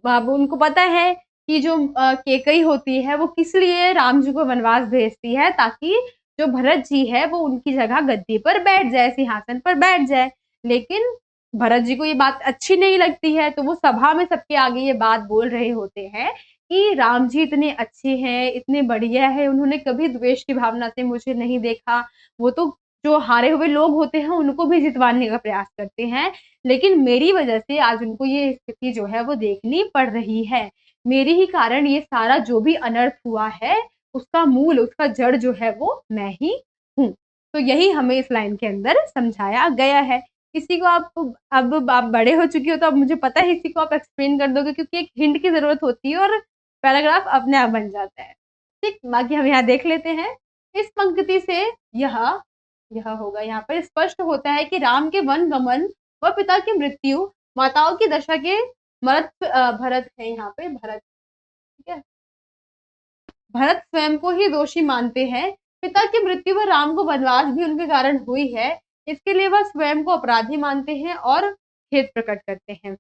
अब उनको पता है कि जो केकई होती है वो किस लिए राम जी को वनवास भेजती है, ताकि जो भरत जी है वो उनकी जगह गद्दी पर बैठ जाए, सिंहासन पर बैठ जाए। लेकिन भरत जी को ये बात अच्छी नहीं लगती है, तो वो सभा में सबके आगे ये बात बोल रहे होते हैं कि राम जी इतने अच्छे हैं, इतने बढ़िया है, उन्होंने कभी द्वेष की भावना से मुझे नहीं देखा। वो तो जो हारे हुए लोग होते हैं उनको भी जितवाने का प्रयास करते हैं, लेकिन मेरी वजह से आज उनको ये स्थिति जो है वो देखनी पड़ रही है। मेरे ही कारण ये सारा जो भी अनर्थ हुआ है उसका मूल, उसका जड़ जो है वो मैं ही हूँ। तो यही हमें इस लाइन के अंदर समझाया गया है। इसी को अब आप बड़े हो चुकी हो तो अब मुझे पता है इसी को आप एक्सप्लेन कर दोगे, क्योंकि एक हिंट की जरूरत होती है और पैराग्राफ अपने आप बन जाता है, ठीक। बाकी हम यहाँ देख लेते हैं। इस पंक्ति से यह होगा, यहाँ पर स्पष्ट होता है कि राम के वन गमन व पिता की मृत्यु, माताओं की दशा के भरत है, यहाँ पे भरत, ठीक है। भरत स्वयं को ही दोषी मानते हैं। पिता की मृत्यु व राम को वनवास भी उनके कारण हुई है, इसके लिए वह स्वयं को अपराधी मानते हैं और खेद प्रकट करते हैं।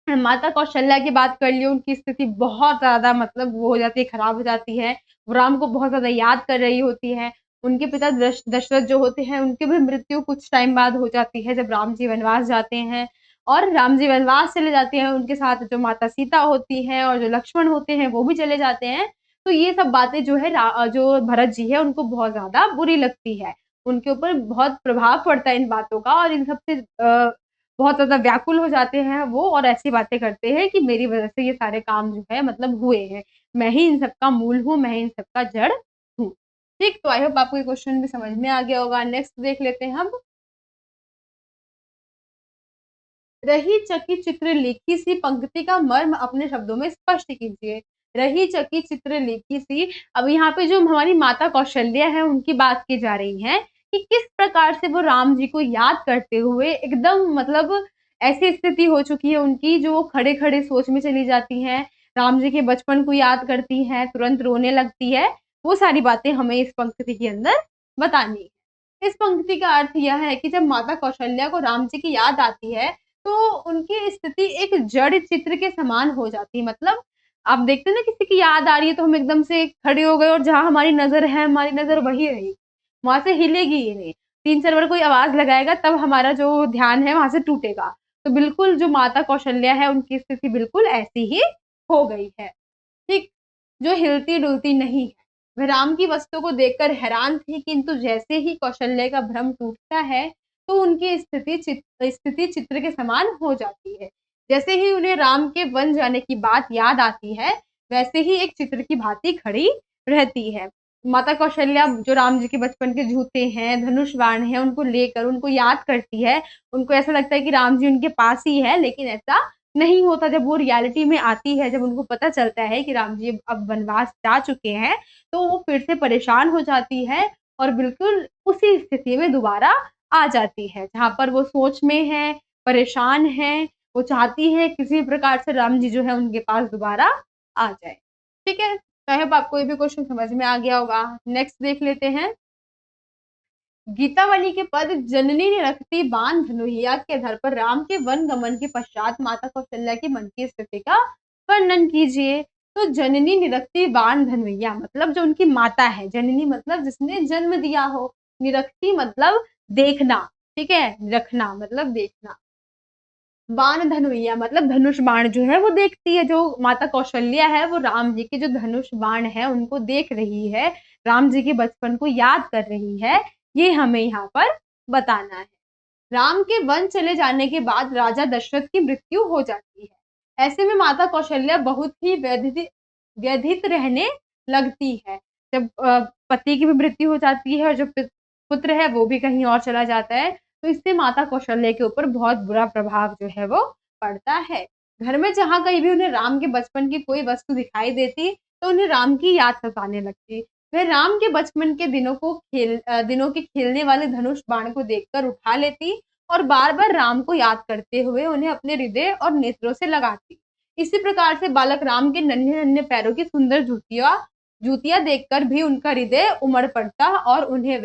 माता कौशल्या की बात कर लियो, उनकी स्थिति बहुत ज्यादा मतलब वो हो जाती है, खराब हो जाती है। वो राम को बहुत ज्यादा याद कर रही होती है। उनके पिता दशरथ जो होते हैं उनकी भी मृत्यु कुछ टाइम बाद हो जाती है जब राम जी वनवास जाते हैं, और राम जी वनवास चले जाते हैं, उनके साथ जो माता सीता होती है और जो लक्ष्मण होते हैं वो भी चले जाते हैं। तो ये सब बातें जो है जो भरत जी है उनको बहुत ज्यादा बुरी लगती है, उनके ऊपर बहुत प्रभाव पड़ता है इन बातों का, और इन सबसे बहुत ज़्यादा व्याकुल हो जाते हैं वो, और ऐसी बातें करते हैं कि मेरी वज़ह से ये सारे काम जो है मतलब हुए हैं। मैं ही इन सब का मूल हूँ, मैं ही इन सब का जड़ हूँ। ठीक, तो आई होप आपको ये क्वेश्चन भी समझ में आ गया होगा। नेक्स्ट देख लेते हैं हम। रही चकी चित्र लिखी सी पंक्ति का मर्म अपने शब्दों में स्पष्ट कीजिए। रही चकी चित्र लिखी सी, अब यहाँ पे जो हमारी माता कौशल्या है उनकी बात की जा रही है कि किस प्रकार से वो राम जी को याद करते हुए एकदम मतलब ऐसी स्थिति हो चुकी है उनकी जो खड़े खड़े सोच में चली जाती हैं, राम जी के बचपन को याद करती हैं, तुरंत रोने लगती है। वो सारी बातें हमें इस पंक्ति के अंदर बतानी है। इस पंक्ति का अर्थ यह है कि जब माता कौशल्या को राम जी की याद आती है तो उनकी स्थिति एक जड़ चित्र के समान हो जाती है। मतलब आप देखते हैं ना, किसी की याद आ रही है तो हम एकदम से खड़े हो गए और जहां हमारी नजर है हमारी नजर वही रहेगी, वहां से हिलेगी ही नहीं। 3-4 बार कोई आवाज लगाएगा तब हमारा जो ध्यान है वहां से टूटेगा। तो बिल्कुल जो माता कौशल्या है उनकी स्थिति बिल्कुल ऐसी ही हो गई है, ठीक। जो हिलती डुलती नहीं है। वह राम की वस्तु को देखकर हैरान थी, किंतु जैसे ही कौशल्य का भ्रम टूटता है तो उनकी स्थिति चित्र के समान हो जाती है। जैसे ही उन्हें राम के वन जाने की बात याद आती है, वैसे ही एक चित्र की भांति खड़ी रहती है। माता कौशल्या जो राम जी के बचपन के जूते हैं, धनुष बाण है, उनको लेकर उनको याद करती है। उनको ऐसा लगता है कि राम जी उनके पास ही है, लेकिन ऐसा नहीं होता। जब वो रियलिटी में आती है, जब उनको पता चलता है कि राम जी अब वनवास जा चुके हैं, तो वो फिर से परेशान हो जाती है और बिल्कुल उसी स्थिति में दोबारा आ जाती है, जहाँ पर वो सोच में है, परेशान है। वो चाहती है किसी प्रकार से राम जी जो है उनके पास दोबारा आ जाए। ठीक है? तो आई होप आपको ये भी क्वेश्चन समझ में आ गया होगा। नेक्स्ट देख लेते हैं। गीतावली के पद जननी ने रखती बाण धनुहिया के आधार पर राम के वन गमन के पश्चात माता कौशल्या के मन की स्थिति का वर्णन कीजिए। तो जननी निरक्ति बाण धनुहिया मतलब जो उनकी माता है, जननी मतलब जिसने जन्म दिया हो, निरक्ति मतलब देखना, ठीक है, रखना मतलब देखना, बाण धनुइया मतलब धनुष बाण जो है वो देखती है। जो माता कौशल्या है वो राम जी के जो धनुष बाण है उनको देख रही है, राम जी के बचपन को याद कर रही है, ये हमें यहाँ पर बताना है। राम के वन चले जाने के बाद राजा दशरथ की मृत्यु हो जाती है। ऐसे में माता कौशल्या बहुत ही व्यथित रहने लगती है। जब पति की भी मृत्यु हो जाती है और जो पुत्र है वो भी कहीं और चला जाता है, तो इससे माता कौशल्या के ऊपर बहुत बुरा प्रभाव जो है वो पड़ता है। घर में जहाँ कहीं भी उन्हें राम के बचपन की कोई वस्तु दिखाई देती, तो उन्हें राम की याद सताने लगती। वह राम के बचपन के दिनों के खेलने वाले धनुष बाण को देखकर उठा लेती और बार-बार राम को याद करते हुए उन्हें अपने हृदय और नेत्रों से लगाती। इसी प्रकार से बालक राम के नन्हे-नन्हे पैरों की सुंदर जूतियाँ देखकर भी उनका हृदय उमड़ पड़ता और उन्हें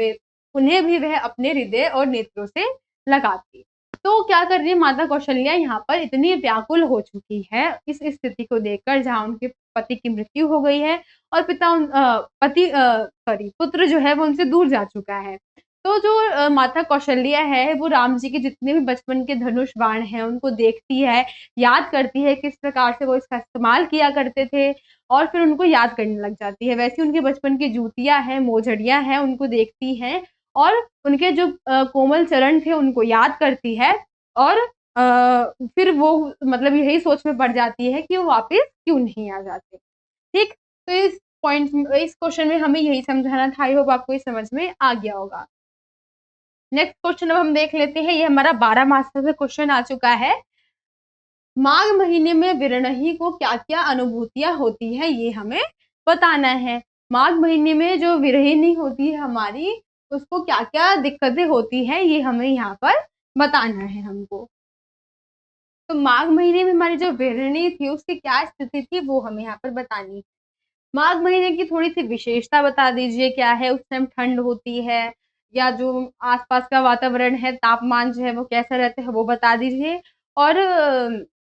भी वह अपने हृदय और नेत्रों से लगाती। तो क्या कर रही है माता कौशल्या यहाँ पर इतनी व्याकुल हो चुकी है इस स्थिति को देखकर, जहाँ उनके पति की मृत्यु हो गई है और पुत्र जो है वो उनसे दूर जा चुका है। तो जो माता कौशल्या है वो राम जी के जितने भी बचपन के धनुष बाण हैं उनको देखती है, याद करती है किस प्रकार से वो इसका इस्तेमाल किया करते थे और फिर उनको याद करने लग जाती है। वैसे उनके बचपन की जूतियाँ हैं, मोजड़ियाँ हैं, उनको देखती हैं और उनके जो कोमल चरण थे उनको याद करती है और फिर वो मतलब यही सोच में पड़ जाती है कि वो वापस क्यों नहीं आ जाते। ठीक? तो इस क्वेश्चन में हमें यही समझाना था। आई होप आपको ये समझ में आ गया होगा। नेक्स्ट क्वेश्चन अब हम देख लेते हैं। ये हमारा 12 मार्क्स का क्वेश्चन आ चुका है। माघ महीने में विरहणी को क्या-क्या अनुभूतियाँ होती हैं, ये हमें बताना है। माघ महीने में जो विरहिणी होती है हमारी, उसको क्या-क्या दिक्कतें होती हैं, ये हमें यहाँ पर बताना है हमको। तो माघ महीने में हमारी जो विरहिणी थी, उसकी क्या स्थिति थी, वो हमें यहाँ पर बतानी है। माघ महीने की थोड़ी-सी विशेषता बता दीजिए, क्या है? उस टाइम ठंड होती है या जो आस-पास का वातावरण है, तापमान जो है वो कैसा रहता है, वो बता दीजिए। और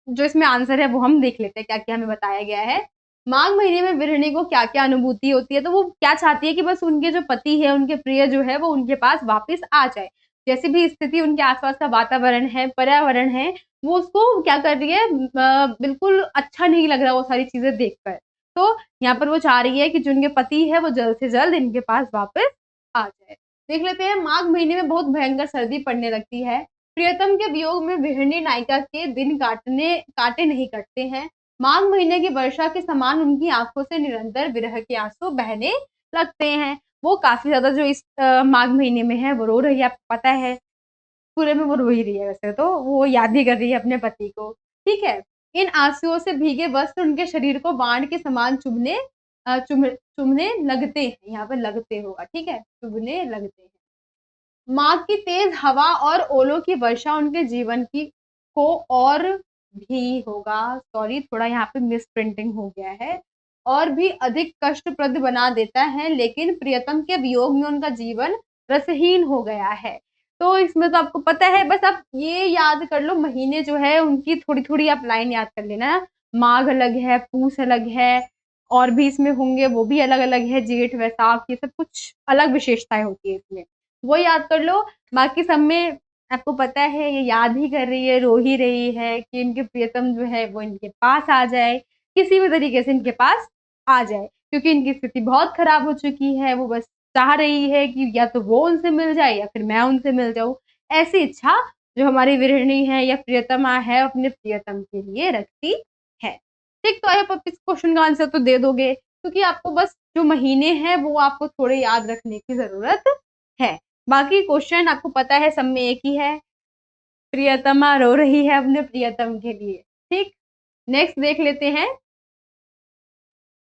जो इसमें आंसर है वो हम देख लेते हैं, क्या-क्या हमें बताया गया है। माघ महीने में गृहिणी को क्या-क्या अनुभूति होती है, तो वो क्या चाहती है कि बस उनके जो पति है, उनके प्रिय जो है, वो उनके पास वापस आ जाए। जैसी भी स्थिति उनके आस-पास का वातावरण है, पर्यावरण है, वो उसको क्या कर रही है बिल्कुल अच्छा नहीं लग रहा वो सारी चीज़ें देखकर। तो यहाँ पर वो चाह रही है कि जो उनके पति है, वो जल्द से जल्द इनके पास वापस आ जाए। देख लेते हैं, माघ महीने में बहुत भयंकर सर्दी पड़ने लगती है। प्रियतम के वियोग में विरहिणी नायिका के दिन काटे नहीं कटते हैं। माघ महीने की वर्षा के समान उनकी आँखों से निरंतर विरह के आंसू बहने लगते हैं। वो काफ़ी ज़्यादा जो इस माघ महीने में है, वो रो रही है, आपको पता है। पूरे में वो रो ही रही है वैसे तो, वो याद ही कर रही है अपने पति को, ठीक है? इन आँसुओं से भीगे वस्त्र उनके शरीर को बाण के समान चुभने लगते हैं, यहाँ पे लगते होगा, ठीक है? चुभने लगते हैं। माघ की तेज हवा और ओलों की वर्षा उनके जीवन को और भी होगा, सॉरी थोड़ा यहाँ पे मिस प्रिंटिंग हो गया है, और भी अधिक कष्टप्रद बना देता है, लेकिन प्रियतम के वियोग में उनका जीवन रसहीन हो गया है। तो इसमें तो आपको पता है, बस आप ये याद कर लो, महीने जो है उनकी थोड़ी-थोड़ी आप लाइन याद कर लेना। माघ अलग है, पूस अलग है, और भी इसमें होंगे वो भी अलग-अलग है, जेठ, वैसाख, ये सब कुछ अलग विशेषताएँ होती है इसमें। वो याद कर लो, बाकी सब में आपको पता है ये याद ही कर रही है, रो ही रही है कि इनके प्रियतम जो है वो इनके पास आ जाए, किसी भी तरीके से इनके पास आ जाए, क्योंकि इनकी स्थिति बहुत खराब हो चुकी है। वो बस चाह रही है कि या तो वो उनसे मिल जाए या फिर मैं उनसे मिल जाऊँ, ऐसी इच्छा जो हमारी गृहिणी है या प्रियतमा है अपने प्रियतम के लिए रखती है। ठीक, तो आई होप आप इस क्वेश्चन का आंसर तो दे दोगे, क्योंकि आपको बस जो महीने हैं वो आपको थोड़े याद रखने की जरूरत है। बाकी क्वेश्चन आपको पता है सब में एक ही है, प्रियतमा रो रही है अपने प्रियतम के लिए। ठीक, नेक्स्ट देख लेते हैं,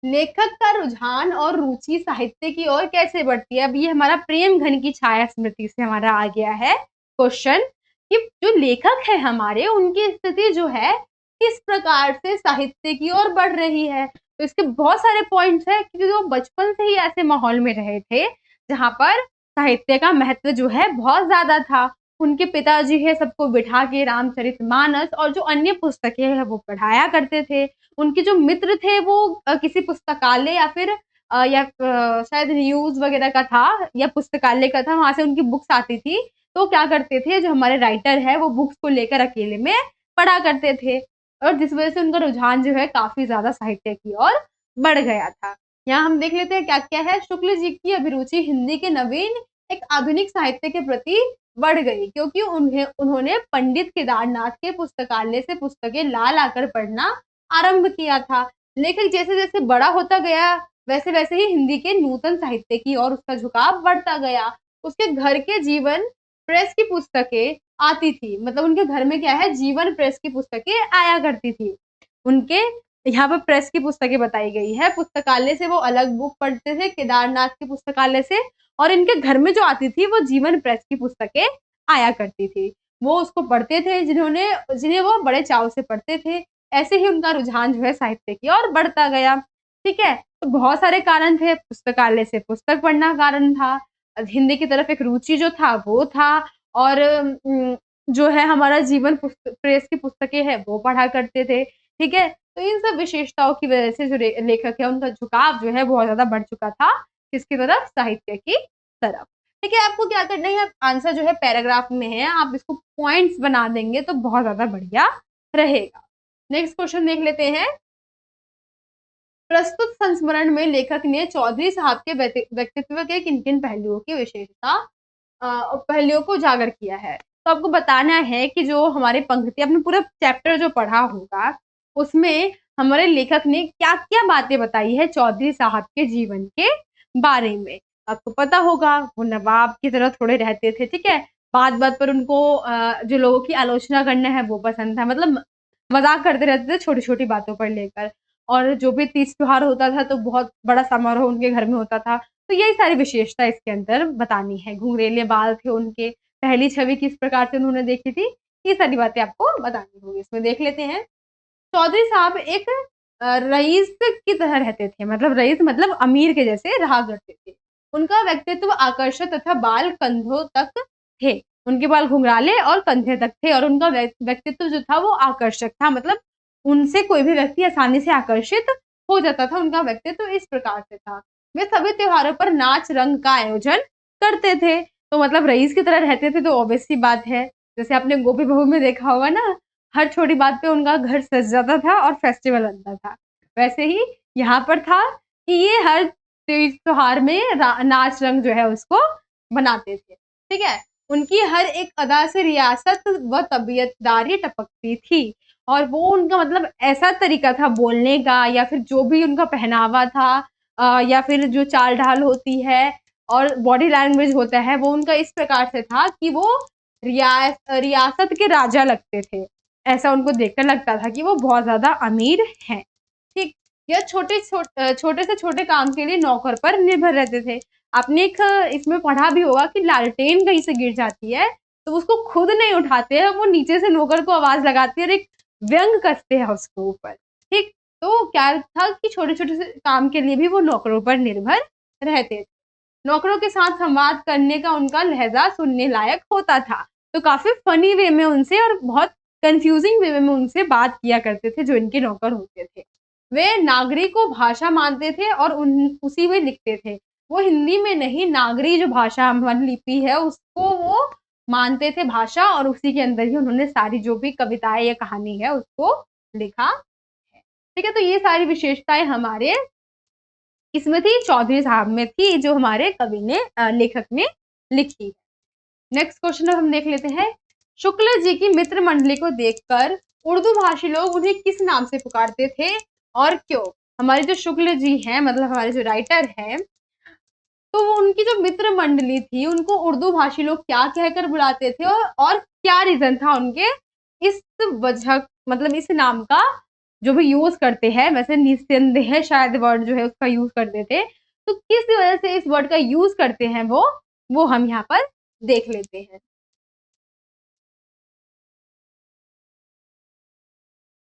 लेखक का रुझान और रुचि साहित्य की ओर कैसे बढ़ती है। अब ये हमारा प्रेम घन की छाया स्मृति से हमारा आ गया है क्वेश्चन कि जो लेखक है हमारे, उनकी स्थिति जो है किस प्रकार से साहित्य की ओर बढ़ रही है। तो इसके बहुत सारे पॉइंट्स है, क्योंकि वो बचपन से ही ऐसे माहौल में रहे थे जहां पर साहित्य का महत्व जो है बहुत ज्यादा था। उनके पिताजी है सबको बिठा के रामचरितमानस और जो अन्य पुस्तकें हैं वो पढ़ाया करते थे। उनके जो मित्र थे वो किसी पुस्तकालय या फिर शायद न्यूज वगैरह का था या पुस्तकालय का था, वहां से उनकी बुक्स आती थी। तो क्या करते थे, जो हमारे राइटर है वो बुक्स को लेकर अकेले में पढ़ा करते थे, और जिस वजह से उनका रुझान जो है काफी ज्यादा साहित्य की ओर बढ़ गया था। यहाँ हम देख लेते हैं क्या क्या है। शुक्ल जी की अभिरुचि हिंदी के नवीन एक आधुनिक साहित्य के प्रति बढ़ गई, क्योंकि उन्होंने पंडित केदारनाथ के पुस्तकालय से पुस्तकें ला लाकर पढ़ना आरंभ किया था। लेखक जैसे जैसे बड़ा होता गया वैसे वैसे ही हिंदी के नूतन साहित्य की और उसका झुकाव बढ़ता गया। उसके घर के जीवन प्रेस की पुस्तकें आती थी, मतलब उनके घर में क्या है, जीवन प्रेस की पुस्तकें आया करती थी। उनके यहाँ पर प्रेस की पुस्तकें बताई गई है। पुस्तकालय से वो अलग बुक पढ़ते थे केदारनाथ के पुस्तकालय से, और इनके घर में जो आती थी वो जीवन प्रेस की पुस्तकें आया करती थी। वो उसको पढ़ते थे, जिन्हें वो बड़े चाव से पढ़ते थे। ऐसे ही उनका रुझान जो है साहित्य की ओर बढ़ता गया। ठीक है, तो बहुत सारे कारण थे। पुस्तकालय से पुस्तक पढ़ना कारण था, हिंदी की तरफ एक रुचि जो था वो था, और जो है हमारा जीवन प्रेस की पुस्तकें है वो पढ़ा करते थे। ठीक है, तो इन सब विशेषताओं की वजह से जो लेखक है उनका झुकाव जो है बहुत ज्यादा बढ़ चुका था किसकी तरफ, साहित्य की तरफ। ठीक है, आपको क्या करना है, आंसर जो है पैराग्राफ में है, आप इसको पॉइंट्स बना देंगे तो बहुत ज्यादा बढ़िया रहेगा। नेक्स्ट क्वेश्चन देख लेते हैं। प्रस्तुत संस्मरण में लेखक ने चौधरी साहब के व्यक्तित्व के किन किन पहलुओं की विशेषता पहलुओं को उजागर किया है। तो आपको बताना है कि जो हमारे पंक्ति, आपने पूरा चैप्टर जो पढ़ा होगा उसमें हमारे लेखक ने क्या क्या बातें बताई है चौधरी साहब के जीवन के बारे में। आपको पता होगा वो नवाब की तरह थोड़े रहते थे। ठीक है, बात बात पर उनको जो लोगों की आलोचना करना है वो पसंद था, मतलब मजाक करते रहते थे छोटी छोटी बातों पर लेकर। और जो भी तीज त्योहार होता था तो बहुत बड़ा समारोह उनके घर में होता था। तो यही सारी विशेषता इसके अंदर बतानी है। घुंघरेले बाल थे उनके, पहली छवि किस प्रकार से उन्होंने देखी थी, ये सारी बातें आपको बतानी होगी। इसमें देख लेते हैं। चौधरी साहब एक रईस की तरह रहते थे, मतलब रईस मतलब अमीर के जैसे रहा करते थे। उनका व्यक्तित्व आकर्षक तथा बाल कंधों तक थे, उनके बाल घुंघराले और कंधे तक थे, और उनका व्यक्तित्व जो था वो आकर्षक था, मतलब उनसे कोई भी व्यक्ति आसानी से आकर्षित हो जाता था। उनका व्यक्तित्व इस प्रकार से था। वे सभी त्योहारों पर नाच रंग का आयोजन करते थे। तो मतलब रईस की तरह रहते थे तो ऑब्वियस सी बात है, जैसे आपने गोपी बहू में देखा होगा ना, हर छोटी बात पे उनका घर सज जाता था और फेस्टिवल बनता था। वैसे ही यहाँ पर था कि ये हर त्योहार में नाच रंग जो है उसको बनाते थे। ठीक है, उनकी हर एक अदा से रियासत व तबीयतदारी टपकती थी, और वो उनका मतलब ऐसा तरीका था बोलने का, या फिर जो भी उनका पहनावा था, या फिर जो चाल ढाल होती है और बॉडी लैंग्वेज होता है, वो उनका इस प्रकार से था कि वो रियासत के राजा लगते थे। ऐसा उनको देखकर लगता था कि वो बहुत ज्यादा अमीर हैं। ठीक, यह छोटे से छोटे काम के लिए नौकर पर निर्भर रहते थे। आपने एक इसमें पढ़ा भी होगा कि लालटेन कहीं से गिर जाती है तो उसको खुद नहीं उठाते हैं, वो नीचे से नौकर को आवाज लगाती है और एक व्यंग कसते हैं उसके ऊपर। ठीक, तो क्या था कि छोटे छोटे से काम के लिए भी वो नौकरों पर निर्भर रहते थे। नौकरों के साथ संवाद करने का उनका लहजा सुनने लायक होता था। तो काफी फनी वे में उनसे और बहुत कंफ्यूजिंग वे में उनसे बात किया करते थे जो इनके नौकर होते थे। वे नागरी को भाषा मानते थे और उसी में लिखते थे। वो हिंदी में नहीं, नागरी जो भाषा हमारी लिपि है उसको वो मानते थे भाषा, और उसी के अंदर ही उन्होंने सारी जो भी कविताएं या कहानी है उसको लिखा है। ठीक है, तो ये सारी विशेषताएं हमारे इसमें थी, चौधरी साहब में थी, जो हमारे कवि ने लेखक ने लिखी। नेक्स्ट क्वेश्चन अब हम देख लेते हैं। शुक्ल जी की मित्र मंडली को देखकर उर्दू भाषी लोग उन्हें किस नाम से पुकारते थे और क्यों? हमारे जो शुक्ल जी हैं, मतलब हमारे जो राइटर हैं, तो वो उनकी जो मित्र मंडली थी उनको उर्दू भाषी लोग क्या कहकर बुलाते थे और क्या रीजन था उनके इस वजह, मतलब इस नाम का जो भी यूज करते हैं, वैसे निस्संदेह शायद वर्ड जो है उसका यूज करते थे, तो किस वजह से इस वर्ड का यूज करते हैं वो हम यहाँ पर देख लेते हैं।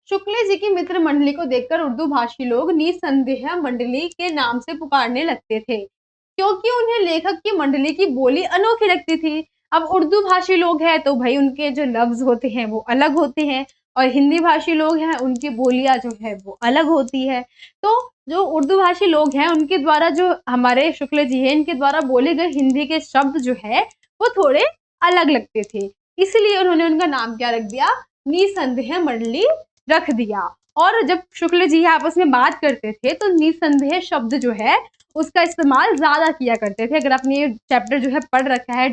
शुक्ल जी की मित्र मंडली को देखकर उर्दू भाषी लोग निसंदेह मंडली के नाम से पुकारने लगते थे, क्योंकि उन्हें लेखक की मंडली की बोली अनोखी लगती थी। अब उर्दू भाषी लोग हैं तो भाई उनके जो लफ्ज होते हैं वो अलग होते हैं, और हिंदी भाषी लोग हैं उनकी बोलियां जो है वो अलग होती है। तो जो उर्दू भाषी लोग हैं उनके द्वारा, जो हमारे शुक्ल जी हैं, इनके द्वारा बोले गए हिंदी के शब्द जो है वो थोड़े अलग लगते थे, इसलिए उन्होंने उनका नाम क्या रख दिया, निसंदेह मंडली रख दिया। और जब शुक्ल जी आपस में बात करते थे तो निसंदेह शब्द जो है उसका इस्तेमाल ज्यादा किया करते थे। अगर आपने ये चैप्टर जो है पढ़ रखा है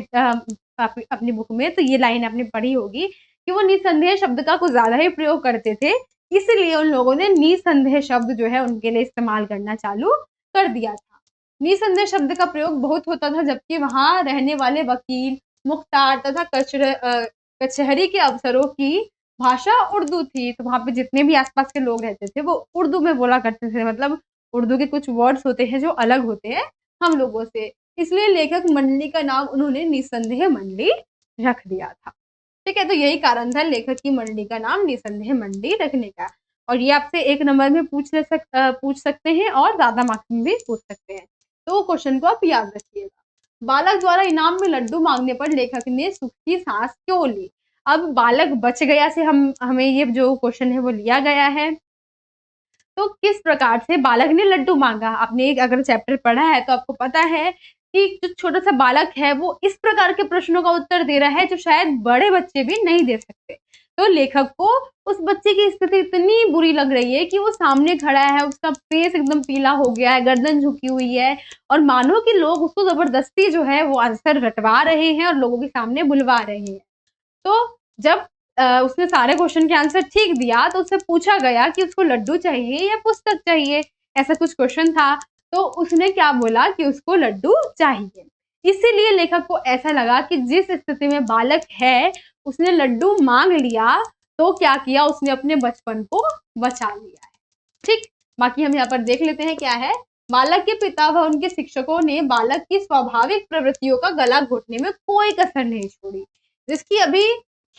अपनी बुक में, तो ये लाइन आपने पढ़ी होगी कि वो निसंदेह शब्द का कुछ ज्यादा ही प्रयोग करते थे, इसलिए उन लोगों ने निसंदेह शब्द जो है उनके लिए इस्तेमाल करना चालू कर दिया था। निसंदेह शब्द का प्रयोग बहुत होता था, जबकि वहां रहने वाले वकील, मुख्तार तथा कचहरी के अफसरों की भाषा उर्दू थी, तो वहां पे जितने भी आसपास के लोग रहते थे वो उर्दू में बोला करते थे। मतलब उर्दू के कुछ वर्ड्स होते हैं जो अलग होते हैं हम लोगों से, इसलिए लेखक मंडली का नाम उन्होंने निसंदेह मंडली रख दिया था। ठीक है, तो यही कारण था लेखक की मंडली का नाम निसंदेह मंडली रखने का। और ये आपसे 1 नंबर में पूछ सकते हैं और ज्यादा मार्क्स में भी पूछ सकते हैं, तो क्वेश्चन को आप याद रखिएगा। बालक द्वारा इनाम में लड्डू मांगने पर लेखक ने सुख की सांस क्यों ली? अब बालक बच गया से हमें ये जो क्वेश्चन है वो लिया गया है, तो किस प्रकार से बालक ने लड्डू मांगा? आपने अगर चैप्टर पढ़ा है तो आपको पता है कि जो छोटा सा बालक है वो इस प्रकार के प्रश्नों का उत्तर दे रहा है जो शायद बड़े बच्चे भी नहीं दे सकते। तो लेखक को उस बच्चे की स्थिति इतनी बुरी लग रही है कि वो सामने खड़ा है, उसका फेस एकदम पीला हो गया है, गर्दन झुकी हुई है, और मानो कि लोग उसको जबरदस्ती जो है वो आंसर रटवा रहे हैं और लोगों के सामने बुलवा रहे हैं। तो जब उसने सारे क्वेश्चन के आंसर ठीक दिया तो उससे पूछा गया कि उसको लड्डू चाहिए या पुस्तक चाहिए, ऐसा कुछ क्वेश्चन था। तो उसने क्या बोला कि उसको लड्डू चाहिए। इसीलिए लेखक को ऐसा लगा कि जिस स्थिति में बालक है उसने लड्डू मांग लिया, तो क्या किया, उसने अपने बचपन को बचा लिया है। ठीक, बाकी हम यहाँ पर देख लेते हैं क्या है। बालक के पिता व उनके शिक्षकों ने बालक की स्वाभाविक प्रवृत्तियों का गला घोटने में कोई कसर नहीं छोड़ी, जिसकी अभी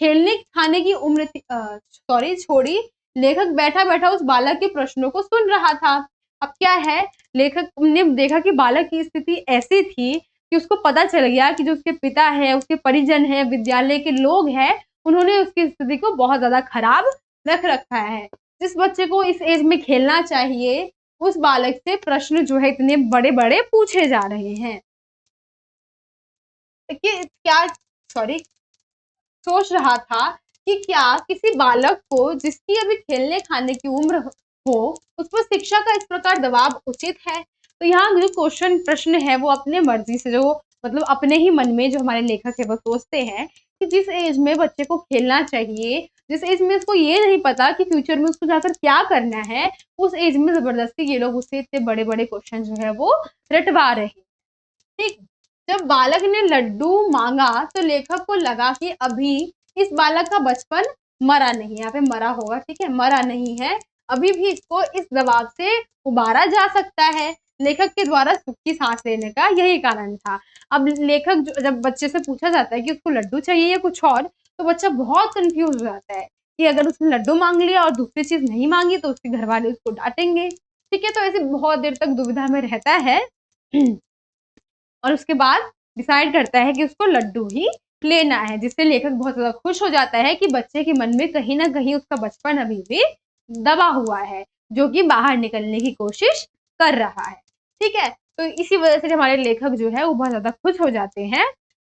खेलने खाने की उम्र छोड़ी, लेखक बैठा बैठा उस बालक के प्रश्नों को सुन रहा था। अब क्या है, लेखक ने देखा कि बालक की स्थिति ऐसी थी कि उसको पता चल गया कि जो उसके पिता है, उसके परिजन है, विद्यालय के लोग हैं, उन्होंने उसकी स्थिति को बहुत ज्यादा खराब रख रखा है। जिस बच्चे को इस एज में खेलना चाहिए, उस बालक से प्रश्न जो है इतने बड़े बड़े पूछे जा रहे हैं कि क्या, सॉरी, सोच रहा था कि क्या किसी बालक को जिसकी अभी खेलने खाने की उम्र हो, उस पर शिक्षा का इस प्रकार दबाव उचित है? तो यहाँ जो क्वेश्चन प्रश्न है वो अपने मर्जी से, जो मतलब अपने ही मन में जो हमारे लेखक है वो सोचते हैं कि जिस एज में बच्चे को खेलना चाहिए, जिस एज में उसको ये नहीं पता कि फ्यूचर में उसको जाकर क्या करना है, उस एज में जबरदस्ती ये लोग उससे इतने बड़े बड़े क्वेश्चन जो है वो रटवा रहे हैं। ठीक, जब बालक ने लड्डू मांगा तो लेखक को लगा कि अभी इस बालक का बचपन मरा नहीं, यहाँ पे मरा होगा, ठीक है, मरा नहीं है, अभी भी इसको इस दबाव से उबारा जा सकता है। लेखक के द्वारा सुख की सांस लेने का यही कारण था। अब लेखक जब बच्चे से पूछा जाता है कि उसको लड्डू चाहिए या कुछ और, तो बच्चा बहुत कंफ्यूज हो जाता है कि अगर उसने लड्डू मांग लिया और दूसरी चीज नहीं मांगी तो उसके घर वाले उसको डांटेंगे। ठीक है, तो ऐसे बहुत देर तक दुविधा में रहता है और उसके बाद डिसाइड करता है कि उसको लड्डू ही लेना है, जिससे लेखक बहुत ज्यादा खुश हो जाता है कि बच्चे के मन में कहीं ना कहीं उसका बचपन अभी भी दबा हुआ है, जो कि बाहर निकलने की कोशिश कर रहा है। ठीक है, तो इसी वजह से हमारे लेखक जो है वो बहुत ज्यादा खुश हो जाते हैं,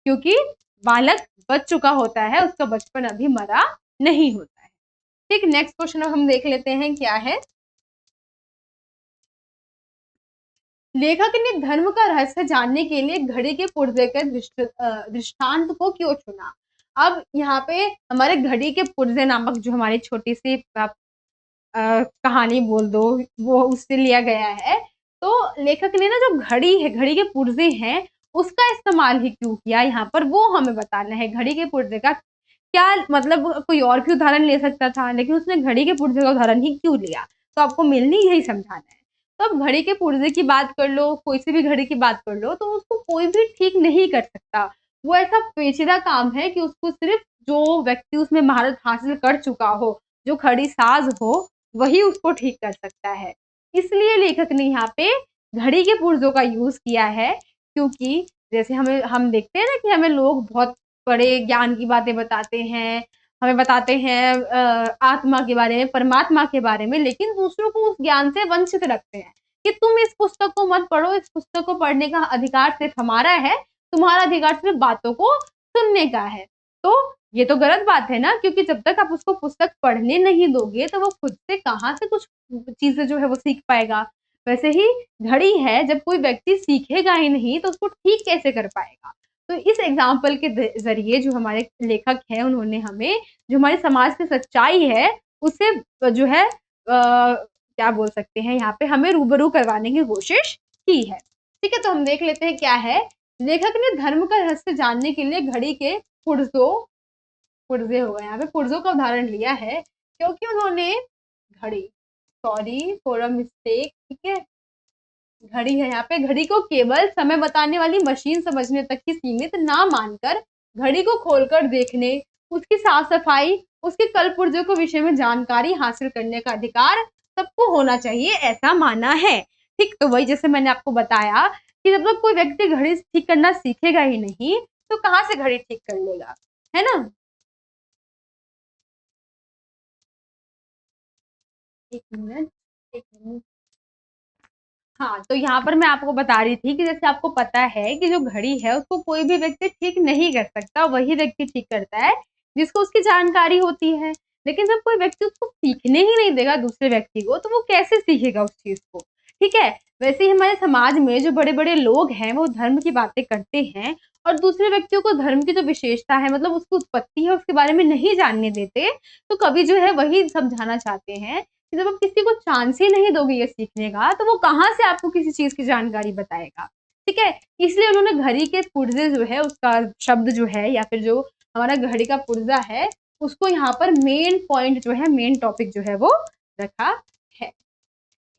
क्योंकि बालक बच चुका होता है, उसका बचपन अभी मरा नहीं होता है। ठीक, नेक्स्ट क्वेश्चन हम देख लेते हैं क्या है। लेखक ने धर्म का रहस्य जानने के लिए घड़ी के पुर्जे के दृष्टांत को क्यों चुना? अब यहाँ पे हमारे घड़ी के पुर्जे नामक जो हमारी छोटी सी कहानी बोल दो, वो उससे लिया गया है। तो लेखक ने ना जो घड़ी है, घड़ी के पुर्जे हैं, उसका इस्तेमाल ही क्यों किया यहाँ पर, वो हमें बताना है। घड़ी के पुर्जे का क्या मतलब, कोई और भी उदाहरण ले सकता था, लेकिन उसने घड़ी के पुर्जे का उदाहरण ही क्यों लिया, तो आपको मेनली यही समझाना है। तो अब घड़ी के पुर्जे की बात कर लो, कोई सी भी घड़ी की बात कर लो, तो उसको कोई भी ठीक नहीं कर सकता। वो ऐसा पेचीदा काम है कि उसको सिर्फ जो व्यक्ति उसमें महारत हासिल कर चुका हो, जो घड़ी साज हो, वही उसको ठीक कर सकता है। इसलिए लेखक ने यहाँ पे घड़ी के पुर्जों का यूज किया है, क्योंकि जैसे हम देखते हैं ना कि हमें लोग बहुत बड़े ज्ञान की बातें बताते हैं, हमें बताते हैं आत्मा के बारे में, परमात्मा के बारे में, लेकिन दूसरों को उस ज्ञान से वंचित रखते हैं कि तुम इस पुस्तक को मत पढ़ो, इस पुस्तक को पढ़ने का अधिकार सिर्फ हमारा है, तुम्हारा अधिकार सिर्फ बातों को सुनने का है। तो ये तो गलत बात है ना, क्योंकि जब तक आप उसको पुस्तक पढ़ने नहीं दोगे, तो वो खुद से कहाँ से कुछ चीजें जो है वो सीख पाएगा। वैसे ही घड़ी है, जब कोई व्यक्ति सीखेगा ही नहीं, तो उसको ठीक कैसे कर पाएगा। तो इस एग्जाम्पल के जरिए जो हमारे लेखक हैं, उन्होंने हमें जो हमारे समाज की सच्चाई है, उससे जो है क्या बोल सकते हैं, यहाँ पे हमें रूबरू करवाने की कोशिश की है। ठीक है, तो हम देख लेते हैं क्या है। लेखक ने धर्म का रहस्य जानने के लिए घड़ी के पुर्जे हो गए, यहाँ पे पुर्जों का उदाहरण लिया है, क्योंकि उन्होंने घड़ी, सॉरी फॉर अ मिस्टेक, ठीक है, घड़ी है यहाँ पे, घड़ी को केवल समय बताने वाली मशीन समझने तक ही सीमित ना मानकर घड़ी को खोलकर देखने, उसकी साफ सफाई, उसके कल पुर्जों के विषय में जानकारी हासिल करने का अधिकार सबको होना चाहिए, ऐसा माना है। ठीक, तो वही जैसे मैंने आपको बताया कि जब तक कोई व्यक्ति घड़ी ठीक करना सीखेगा ही नहीं, तो कहाँ से घड़ी ठीक कर लेगा, है ना। एक मिनट, एक मिनट। हाँ, तो यहाँ पर मैं आपको बता रही थी कि जैसे आपको पता है कि जो घड़ी है उसको कोई भी व्यक्ति ठीक नहीं कर सकता, वही व्यक्ति ठीक करता है जिसको उसकी जानकारी होती है। लेकिन जब कोई व्यक्ति उसको सीखने ही नहीं देगा दूसरे व्यक्ति को, तो वो कैसे सीखेगा उस चीज को। ठीक है, वैसे ही हमारे समाज में जो बड़े बड़े लोग हैं, वो धर्म की बातें करते हैं और दूसरे व्यक्तियों को धर्म की जो विशेषता है, मतलब उसकी उत्पत्ति है, उसके बारे में नहीं जानने देते। तो कभी जो है वही समझाना चाहते हैं कि जब आप किसी को चांस ही नहीं दोगे ये सीखने का, तो वो कहाँ से आपको किसी चीज की जानकारी बताएगा। ठीक है, इसलिए उन्होंने घड़ी के पुर्जे जो है, उसका शब्द जो है, या फिर जो हमारा घड़ी का पुर्जा है, उसको यहाँ पर मेन पॉइंट जो है, मेन टॉपिक जो है वो रखा है।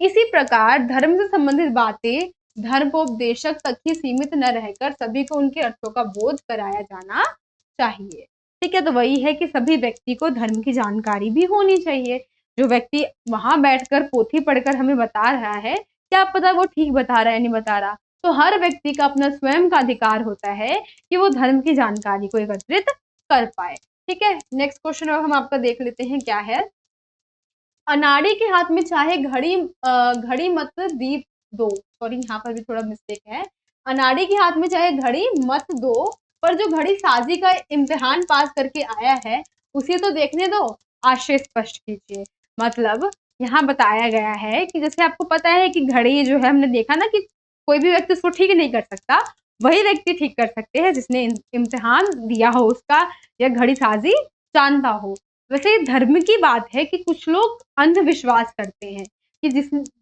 इसी प्रकार धर्म से संबंधित बातें धर्मोपदेशक तक ही सीमित न रहकर सभी को उनके अर्थों का बोध कराया जाना चाहिए। ठीक है, तो वही है कि सभी व्यक्ति को धर्म की जानकारी भी होनी चाहिए। जो व्यक्ति वहां बैठकर पोथी पढ़कर हमें बता रहा है, क्या पता वो ठीक बता रहा है नहीं बता रहा। तो हर व्यक्ति का अपना स्वयं का अधिकार होता है कि वो धर्म की जानकारी को एकत्रित कर पाए। ठीक है, नेक्स्ट क्वेश्चन हम आपका देख लेते हैं क्या है। अनाड़ी के हाथ में चाहे घड़ी मत दीप दो, सॉरी यहाँ पर भी थोड़ा मिस्टेक है। अनाड़ी के हाथ में चाहे घड़ी मत दो, पर जो घड़ी साजी का इम्तिहान पास करके आया है, उसे तो देखने दो, आशय स्पष्ट कीजिए। मतलब यहाँ बताया गया है कि जैसे आपको पता है कि घड़ी जो है, हमने देखा ना कि कोई भी व्यक्ति उसको ठीक नहीं कर सकता, वही व्यक्ति ठीक कर सकते हैं जिसने इम्तिहान दिया हो उसका, या घड़ी साजी जानता हो। वैसे ये धर्म की बात है कि कुछ लोग अंधविश्वास करते हैं कि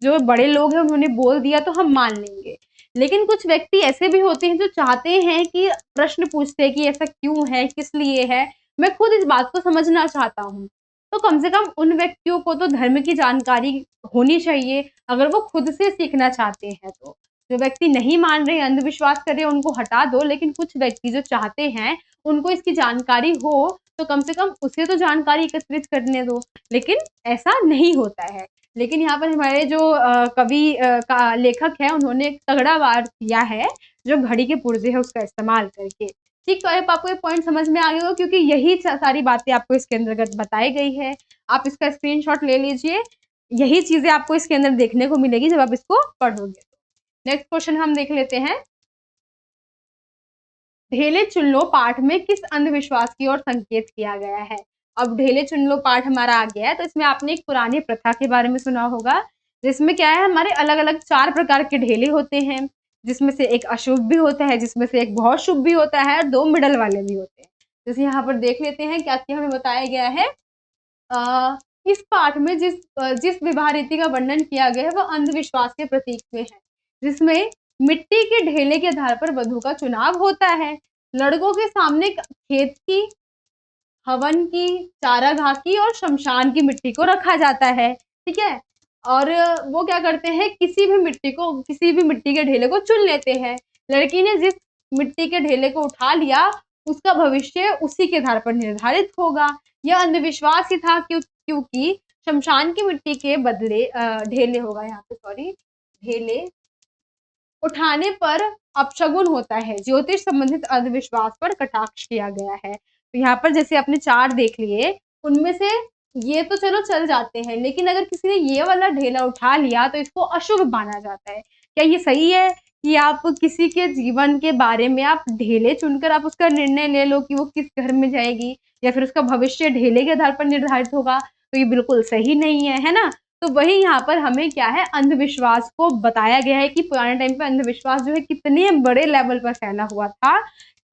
जो बड़े लोग हैं उन्होंने बोल दिया तो हम मान लेंगे, लेकिन कुछ व्यक्ति ऐसे भी होते हैं जो चाहते हैं कि प्रश्न पूछते हैं कि ऐसा क्यों है, किस लिए है, मैं खुद इस बात को समझना चाहता हूँ। तो कम से कम उन व्यक्तियों को तो धर्म की जानकारी होनी चाहिए, अगर वो खुद से सीखना चाहते हैं। तो जो व्यक्ति नहीं मान रहे, अंधविश्वास कर रहे हैं, उनको हटा दो, लेकिन कुछ व्यक्ति जो चाहते हैं उनको इसकी जानकारी हो, तो कम से कम उसे तो जानकारी एकत्रित करने दो। लेकिन ऐसा नहीं होता है। लेकिन यहाँ पर हमारे जो कवि का लेखक है, उन्होंने एक तगड़ा वार किया है जो घड़ी के पुर्जे है उसका इस्तेमाल करके। ठीक, तो आपको ये पॉइंट समझ में आ गया होगा, क्योंकि यही सारी बातें आपको इसके अंतर्गत बताई गई है। आप इसका स्क्रीनशॉट ले लीजिए, यही चीजें आपको इसके अंदर देखने को मिलेगी जब आप इसको पढ़ोगे। नेक्स्ट क्वेश्चन हम देख लेते हैं। ढेले चुन लो पाठ में किस अंधविश्वास की ओर संकेत किया गया है। अब ढेले चुन लो पाठ हमारा आ गया है, तो इसमें आपने एक पुरानी प्रथा के बारे में सुना होगा, जिसमें क्या है, हमारे अलग अलग 4 प्रकार के ढेले होते हैं, जिसमें से एक अशुभ भी होता है, जिसमें से एक बहुत शुभ भी होता है, और 2 मिडल वाले भी होते हैं। जैसे यहाँ पर देख लेते हैं क्या क्या हमें बताया गया है। इस पाठ में जिस विवाह रीति का वर्णन किया गया है वह अंधविश्वास के प्रतीक में है, जिसमें मिट्टी के ढेले के आधार पर वधु का चुनाव होता है। लड़कों के सामने खेत की, हवन की, चारागाह की और शमशान की मिट्टी को रखा जाता है। ठीक है, और वो क्या करते हैं, किसी भी मिट्टी के ढेले को चुन लेते हैं। लड़की ने जिस मिट्टी के ढेले को उठा लिया उसका भविष्य उसी के आधार पर निर्धारित होगा। यह अंधविश्वास ही था क्योंकि शमशान की मिट्टी के बदले ढेले होगा यहाँ पे, सॉरी, ढेले उठाने पर अपशगुन होता है। ज्योतिष संबंधित अंधविश्वास पर कटाक्ष किया गया है। तो यहाँ पर जैसे आपने 4 देख लिए, उनमें से ये तो चलो चल जाते हैं, लेकिन अगर किसी ने ये वाला ढेला उठा लिया तो इसको अशुभ माना जाता है। क्या ये सही है कि आप किसी के जीवन के बारे में आप ढेले चुनकर आप उसका निर्णय ले लो कि वो किस घर में जाएगी या फिर उसका भविष्य ढेले के आधार पर निर्धारित होगा? तो ये बिल्कुल सही नहीं है ना। तो वही यहाँ पर हमें क्या है, अंधविश्वास को बताया गया है कि पुराने टाइम पे अंधविश्वास जो है कितने बड़े लेवल पर फैला हुआ था।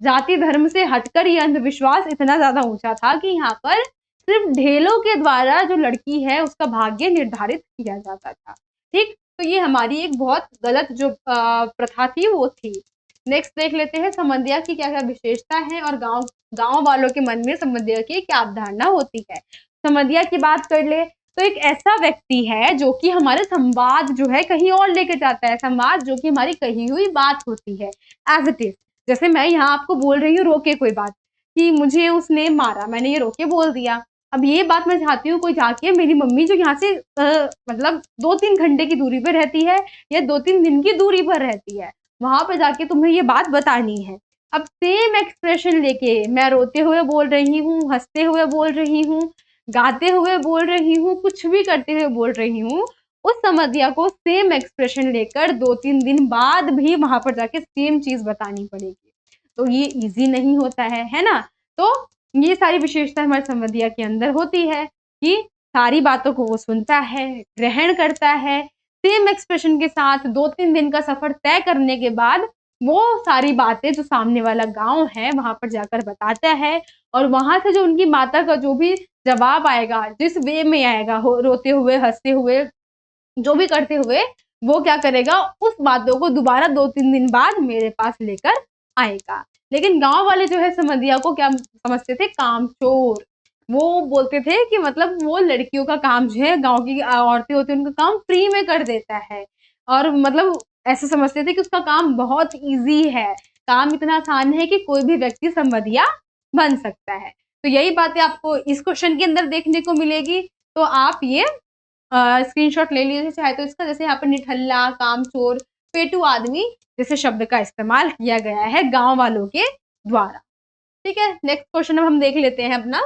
जाति धर्म से हटकर ये अंधविश्वास इतना ज्यादा ऊंचा था कि यहाँ पर सिर्फ ढेलों के द्वारा जो लड़की है उसका भाग्य निर्धारित किया जाता था। ठीक, तो ये हमारी एक बहुत गलत जो प्रथा थी वो थी। नेक्स्ट देख लेते हैं संबंधिया की क्या क्या विशेषता है और गांव वालों के मन में संबंधिया की क्या अवधारणा होती है। संबंधिया की बात कर ले तो एक ऐसा व्यक्ति है जो कि हमारे संवाद जो है कहीं और लेके जाता है। संवाद जो कि हमारी कही हुई बात होती है एज इट इज। जैसे मैं यहाँ आपको बोल रही हूँ रोके कोई बात कि मुझे उसने मारा, मैंने ये रोके बोल दिया। अब ये बात मैं चाहती हूँ कोई जाके, मेरी मम्मी जो यहाँ से मतलब 2-3 घंटे की दूरी पर रहती है या 2-3 दिन की दूरी पर रहती है, वहां पर जाके तुम्हें ये बात बतानी है। अब सेम एक्सप्रेशन लेके मैं रोते हुए बोल रही हूँ, हंसते हुए बोल रही हूँ, गाते हुए बोल रही हूँ, कुछ भी करते हुए बोल रही हूँ, उस समधिया को सेम एक्सप्रेशन लेकर 2-3 दिन बाद भी वहां पर जाके सेम चीज बतानी पड़ेगी। तो ये इजी नहीं होता है ना। तो ये सारी विशेषता हमारे समधिया के अंदर होती है कि सारी बातों को वो सुनता है, ग्रहण करता है, सेम एक्सप्रेशन के साथ 2-3 दिन का सफर तय करने के बाद वो सारी बातें जो सामने वाला गांव है वहां पर जाकर बताता है। और वहां से जो उनकी माता का जो भी जवाब आएगा, जिस वे में आएगा, रोते हुए, हंसते हुए, जो भी करते हुए, वो क्या करेगा, उस बातों को दोबारा 2-3 दिन बाद मेरे पास लेकर आएगा। लेकिन गांव वाले जो है समधिया को क्या समझते थे, कामचोर। वो बोलते थे कि मतलब वो लड़कियों का काम जो है, गांव की औरतें होती है उनका काम फ्री में कर देता है। और मतलब ऐसे समझते थे कि उसका काम बहुत इजी है, काम इतना आसान है कि कोई भी व्यक्ति समधिया बन सकता है। तो यही बातें आपको इस क्वेश्चन के अंदर देखने को मिलेगी। तो आप ये स्क्रीनशॉट ले लीजिए चाहे तो इसका। जैसे यहाँ पर निठल्ला, कामचोर, पेटू आदमी जैसे शब्द का इस्तेमाल किया गया है गांव वालों के द्वारा। ठीक है, नेक्स्ट क्वेश्चन अब हम देख लेते हैं अपना।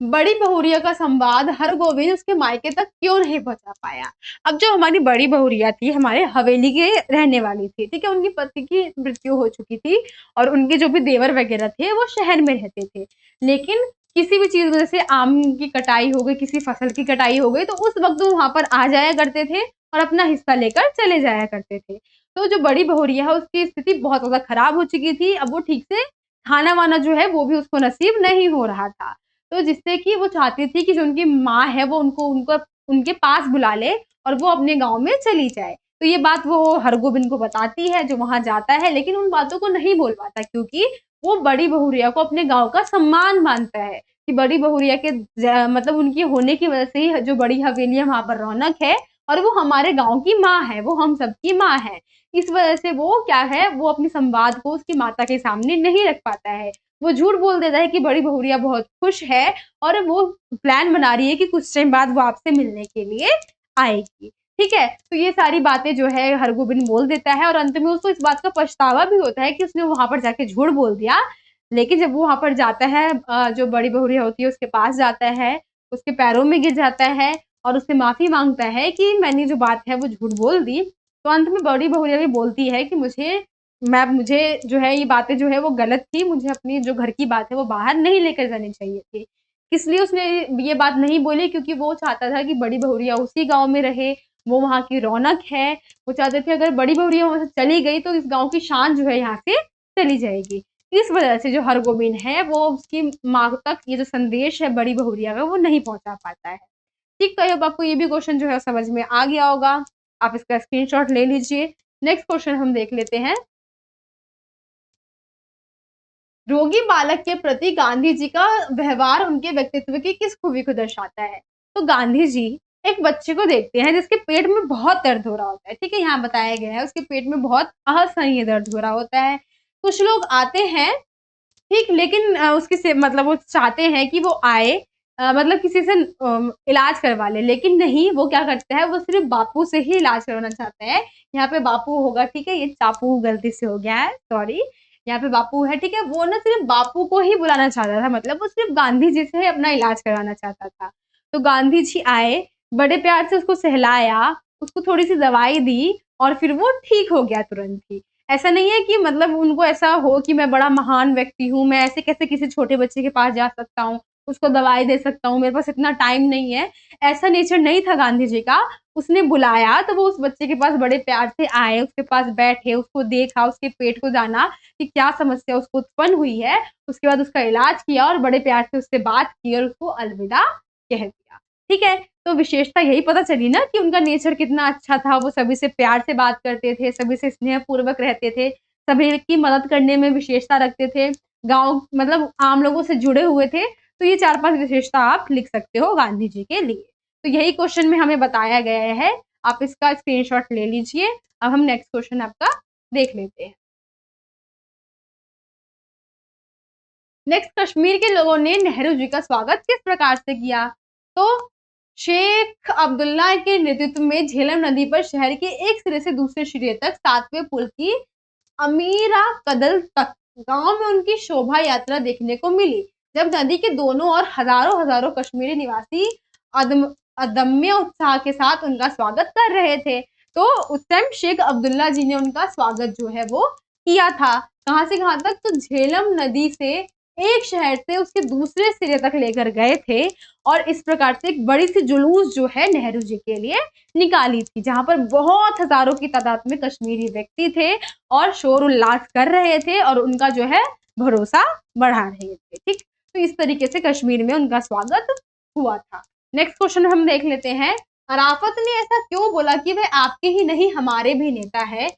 बड़ी बहुरिया का संवाद हरगोविंद उसके मायके तक क्यों नहीं पहुंचा पाया। अब जो हमारी बड़ी बहुरिया थी हमारे हवेली के रहने वाली थी, ठीक है, उनकी पति की मृत्यु हो चुकी थी और उनके जो भी देवर वगैरह थे वो शहर में रहते थे। लेकिन किसी भी चीज जैसे आम की कटाई हो गई, किसी फसल की कटाई हो गई, तो उस वक्त वो वहां पर आ जाया करते थे और अपना हिस्सा लेकर चले जाया करते थे। तो जो बड़ी बहुरिया है उसकी स्थिति बहुत ज्यादा खराब हो चुकी थी। अब वो ठीक से खाना वाना जो है वो भी उसको नसीब नहीं हो रहा था। तो जिससे कि वो चाहती थी कि जो उनकी माँ है वो उनको उनके पास बुला ले और वो अपने गांव में चली जाए। तो ये बात वो हरगोविंद को बताती है जो वहां जाता है, लेकिन उन बातों को नहीं बोल पाता क्योंकि वो बड़ी बहुरिया को अपने गांव का सम्मान मानता है कि बड़ी बहुरिया के मतलब उनकी होने की वजह से ही जो बड़ी हवेली है वहां पर रौनक है और वो हमारे गांव की माँ है, वो हम सबकी माँ है। इस वजह से वो क्या है, वो अपनी संवाद को उसकी माता के सामने नहीं रख पाता है। वो झूठ बोल देता है कि बड़ी बहुरिया बहुत खुश है और वो प्लान बना रही है कि कुछ टाइम बाद वो आपसे मिलने के लिए आएगी। ठीक है, तो ये सारी बातें जो है हरगोविंद बोल देता है और अंत में उसको इस बात का पछतावा भी होता है कि उसने वहां पर जाके झूठ बोल दिया। लेकिन जब वो वहां पर जाता है, जो बड़ी बहुरिया होती है उसके पास जाता है, उसके पैरों में गिर जाता है और उससे माफी मांगता है कि मैंने जो बात है वो झूठ बोल दी। तो अंत में बड़ी बहुरिया भी बोलती है कि मुझे जो है ये बातें जो है वो गलत थी, मुझे अपनी जो घर की बात है वो बाहर नहीं लेकर जानी चाहिए थी। इसलिए उसने ये बात नहीं बोली क्योंकि वो चाहता था कि बड़ी बहुरिया उसी गांव में रहे, वो वहां की रौनक है। वो चाहते थे अगर बड़ी बहुरिया वहां से चली गई तो इस गांव की शान जो है यहाँ से चली जाएगी। इस वजह से जो हरगोविंद है वो उसकी माँ तक ये जो संदेश है बड़ी बहुरिया का वो नहीं पहुंचा पाता है। ठीक, तो अब आपको ये भी क्वेश्चन जो है समझ में आ गया होगा, आप इसका स्क्रीनशॉट ले लीजिए। नेक्स्ट क्वेश्चन हम देख लेते हैं। रोगी बालक के प्रति गांधी जी का व्यवहार उनके व्यक्तित्व की किस खूबी को दर्शाता है? तो गांधी जी एक बच्चे को देखते हैं जिसके पेट में बहुत दर्द हो रहा होता है। ठीक है, यहाँ बताया गया है उसके पेट में बहुत असहनीय दर्द हो रहा होता है। कुछ लोग आते हैं, ठीक, लेकिन उसकी से मतलब वो चाहते हैं कि वो आए, मतलब किसी से इलाज करवा ले, लेकिन नहीं, वो क्या करता है, वो सिर्फ बापू से ही इलाज करवाना चाहता है। यहाँ पे बापू होगा, ठीक है, ये चापू गलती से हो गया है, सॉरी, यहाँ पे बापू है, ठीक है, वो ना सिर्फ बापू को ही बुलाना चाहता था, मतलब वो सिर्फ गांधी जी से ही अपना इलाज करवाना चाहता था। तो गांधी जी आए, बड़े प्यार से उसको सहलाया, उसको थोड़ी सी दवाई दी और फिर वो ठीक हो गया तुरंत ही। ऐसा नहीं है कि मतलब उनको ऐसा हो कि मैं बड़ा महान व्यक्ति हूँ, मैं ऐसे कैसे किसी छोटे बच्चे के पास जा सकता हूँ, उसको दवाई दे सकता हूँ, मेरे पास इतना टाइम नहीं है, ऐसा नेचर नहीं था गांधी जी का। उसने बुलाया तो वो उस बच्चे के पास बड़े प्यार से आए, उसके पास बैठे, उसको देखा, उसके पेट को जाना कि क्या समस्या उसको उत्पन्न हुई है, उसके बाद उसका इलाज किया और बड़े प्यार से उससे बात की और उसको अलविदा कह दिया। ठीक है, तो विशेषता यही पता चली ना कि उनका नेचर कितना अच्छा था, वो सभी से प्यार से बात करते थे, सभी से स्नेहपूर्वक रहते थे, सभी की मदद करने में विशेषता रखते थे, गाँव मतलब आम लोगों से जुड़े हुए थे। तो ये 4-5 विशेषता आप लिख सकते हो गांधी जी के लिए। तो यही क्वेश्चन में हमें बताया गया है, आप इसका स्क्रीनशॉट ले लीजिए। अब हम नेक्स्ट क्वेश्चन आपका देख लेते हैं। नेक्स्ट, कश्मीर के लोगों ने नेहरू जी का स्वागत किस प्रकार से किया? तो शेख अब्दुल्ला के नेतृत्व में झेलम नदी पर शहर के एक सिरे से दूसरे सिरे तक 7वें पुल की अमीरा कदल तक गांव में उनकी शोभा यात्रा देखने को मिली, जब नदी के दोनों ओर हजारों हजारों कश्मीरी निवासी अदम्य उत्साह के साथ उनका स्वागत कर रहे थे। तो उस टाइम शेख अब्दुल्ला जी ने उनका स्वागत जो है वो किया था। कहां से कहां तक? तो झेलम नदी से एक शहर से उसके दूसरे सिरे तक लेकर गए थे और इस प्रकार से एक बड़ी सी जुलूस जो है नेहरू जी के लिए निकाली थी, जहां पर बहुत हजारों की तादाद में कश्मीरी व्यक्ति थे और शोर उल्लास कर रहे थे और उनका जो है भरोसा बढ़ा रहे थे। ठीक, तो इस तरीके से कश्मीर में उनका स्वागत हुआ था। नेक्स्ट क्वेश्चन हम देख लेते हैं। अराफत ने ऐसा क्यों बोला कि वह आपके ही नहीं हमारे भी नेता है,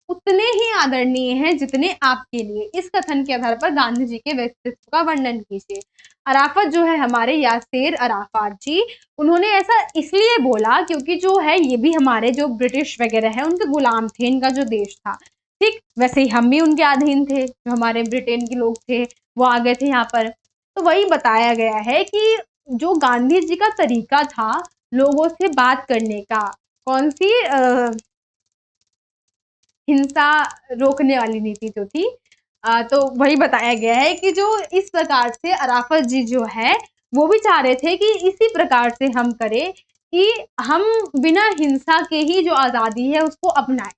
उतने ही आदरणीय हैं जितने आपके लिए? इस कथन के आधार पर गांधी जी के व्यक्तित्व का वर्णन कीजिए। अराफत जो है हमारे यासेर अराफात जी, उन्होंने ऐसा इसलिए बोला क्योंकि जो है ये भी हमारे जो ब्रिटिश वगैरह है उनके गुलाम थे, इनका जो देश था। ठीक, वैसे ही हम भी उनके अधीन थे, जो हमारे ब्रिटेन के लोग थे वो आ गए थे यहाँ पर। तो वही बताया गया है कि जो गांधी जी का तरीका था लोगों से बात करने का, कौन सी हिंसा रोकने वाली नीति जो थी, तो वही बताया गया है कि जो इस प्रकार से अराफत जी जो है वो भी चाह रहे थे कि इसी प्रकार से हम करें कि हम बिना हिंसा के ही जो आज़ादी है उसको अपनाएं।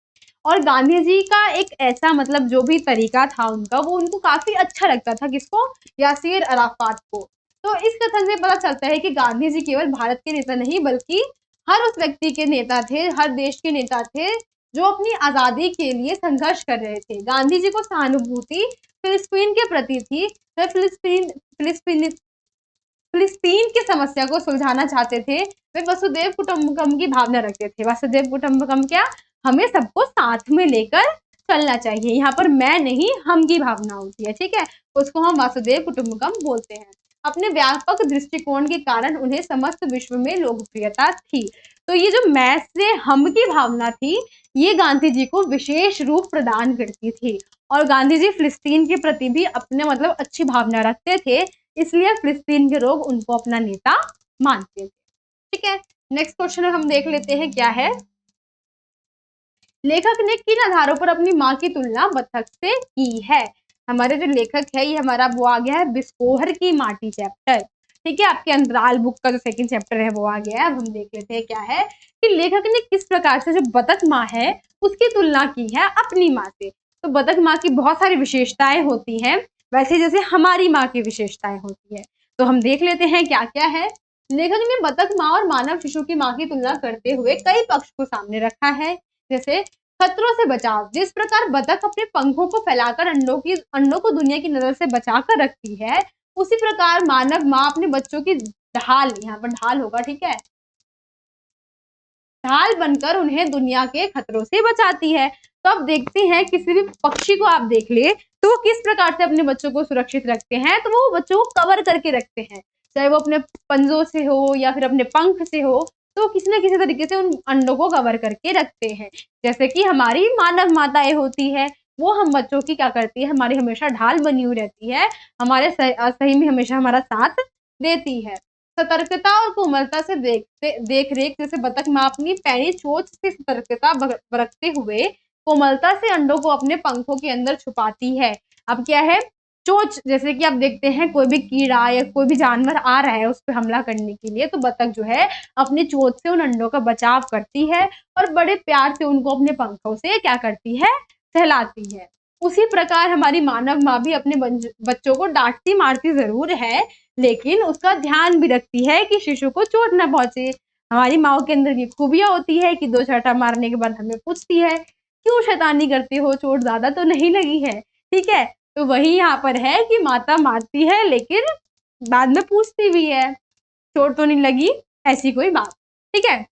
और गांधी जी का एक ऐसा मतलब जो भी तरीका था उनका, वो उनको काफी अच्छा लगता था। किसको? यासीर अराफात को। तो इस कथन से पता चलता है कि गांधी जी केवल भारत के नेता नहीं बल्कि हर उस व्यक्ति के नेता थे, हर देश के नेता थे जो अपनी आजादी के लिए संघर्ष कर रहे थे। गांधी जी को सहानुभूति फिलिस्तीन के प्रति थी। वह फिलिस्तीन फिलिस्तीन की समस्या को सुलझाना चाहते थे। वे वसुदेव कुटुंबकम की भावना रखते थे। वसुदेव कुटुंबकम क्या? हमें सबको साथ में लेकर चलना चाहिए। यहाँ पर मैं नहीं हम की भावना होती है, ठीक है, उसको हम वासुदेव कुटुंबकम बोलते हैं। अपने व्यापक दृष्टिकोण के कारण उन्हें समस्त विश्व में लोकप्रियता थी। तो ये जो मैं से हम की भावना थी, ये गांधी जी को विशेष रूप प्रदान करती थी। और गांधी जी फिलिस्तीन के प्रति भी अपने मतलब अच्छी भावना रखते थे, इसलिए फिलिस्तीन के लोग उनको अपना नेता मानते थे। ठीक है, नेक्स्ट क्वेश्चन हम देख लेते हैं क्या है। लेखक ने किन आधारों पर अपनी माँ की तुलना बतख से की है? हमारे जो लेखक है ये हमारा वो आ गया है बिस्पोहर की माटी चैप्टर। ठीक है, आपके अंतराल बुक का जो सेकंड चैप्टर है वो आ गया है। अब हम देख लेते हैं क्या है कि लेखक ने किस प्रकार से जो बतख माँ है उसकी तुलना की है अपनी माँ से। तो बतख माँ की बहुत सारी विशेषताएं होती हैं, वैसे जैसे हमारी माँ की विशेषताएं होती है। तो हम देख लेते हैं क्या क्या है। लेखक ने बतख माँ और मानव शिशु की माँ की तुलना करते हुए कई पक्ष को सामने रखा है, जैसे खतरों से बचाव, जिस प्रकार बतख अपने पंखों को फैलाकर अंडों को दुनिया की नजर से बचाकर रखती है, उसी प्रकार मानव माँ अपने बच्चों की ढाल, यहाँ पर ढाल होगा, ठीक है, ढाल बनकर उन्हें दुनिया के खतरों से बचाती है। तो अब देखते हैं, किसी भी पक्षी को आप देख ले तो वो किस प्रकार से अपने बच्चों को सुरक्षित रखते हैं, तो वो बच्चों को कवर करके रखते हैं, चाहे वो अपने पंजों से हो या फिर अपने पंख से हो, तो किसी न किसी तरीके से उन अंडों को कवर करके रखते हैं। जैसे कि हमारी मानव माताएं होती है, वो हम बच्चों की क्या करती है, हमारी हमेशा ढाल बनी हुई रहती है, हमारे सही में हमेशा हमारा साथ देती है। सतर्कता और कोमलता से देख रेख, जैसे बतख माँ अपनी पैनी चोंच से सतर्कता बरतते हुए कोमलता से अंडों को अपने पंखों के अंदर छुपाती है। अब क्या है, चोंच, जैसे कि आप देखते हैं कोई भी कीड़ा या कोई भी जानवर आ रहा है उस पर हमला करने के लिए, तो बतख जो है अपनी चोंच से उन अंडों का बचाव करती है और बड़े प्यार से उनको अपने पंखों से क्या करती है, सहलाती है। उसी प्रकार हमारी मानव माँ भी अपने बच्चों को डांटती मारती जरूर है, लेकिन उसका ध्यान भी रखती है कि शिशु को चोट न पहुंचे। हमारी माओ के अंदर ये खूबियां होती है कि 2 चाटा मारने के बाद हमें पूछती है, क्यों शैतानी करते हो, चोट ज्यादा तो नहीं लगी है, ठीक है। तो वही यहाँ पर है कि माता मारती है लेकिन बाद में पूछती भी है, चोट तो नहीं लगी, ऐसी कोई बात, ठीक है।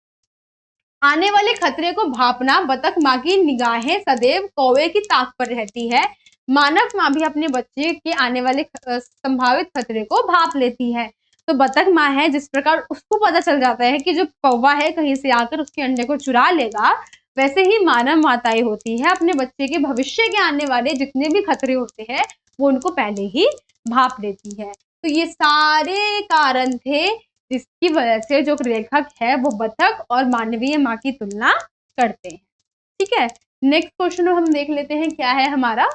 आने वाले खतरे को भापना, बतख माँ की निगाहें सदैव कौवे की ताक पर रहती है। मानव माँ भी अपने बच्चे के आने वाले संभावित खतरे को भाप लेती है। तो बतख माँ है, जिस प्रकार उसको पता चल जाता है कि जो कौवा है कहीं से आकर उसके अंडे को चुरा लेगा, वैसे ही मानव माताएं होती है, अपने बच्चे के भविष्य के आने वाले जितने भी खतरे होते हैं वो उनको पहले ही भाप लेती है। तो ये सारे कारण थे जिसकी वजह से जो लेखक है वो बतख और मानवीय माँ की तुलना करते हैं, ठीक है। नेक्स्ट क्वेश्चन हम देख लेते हैं, क्या है हमारा,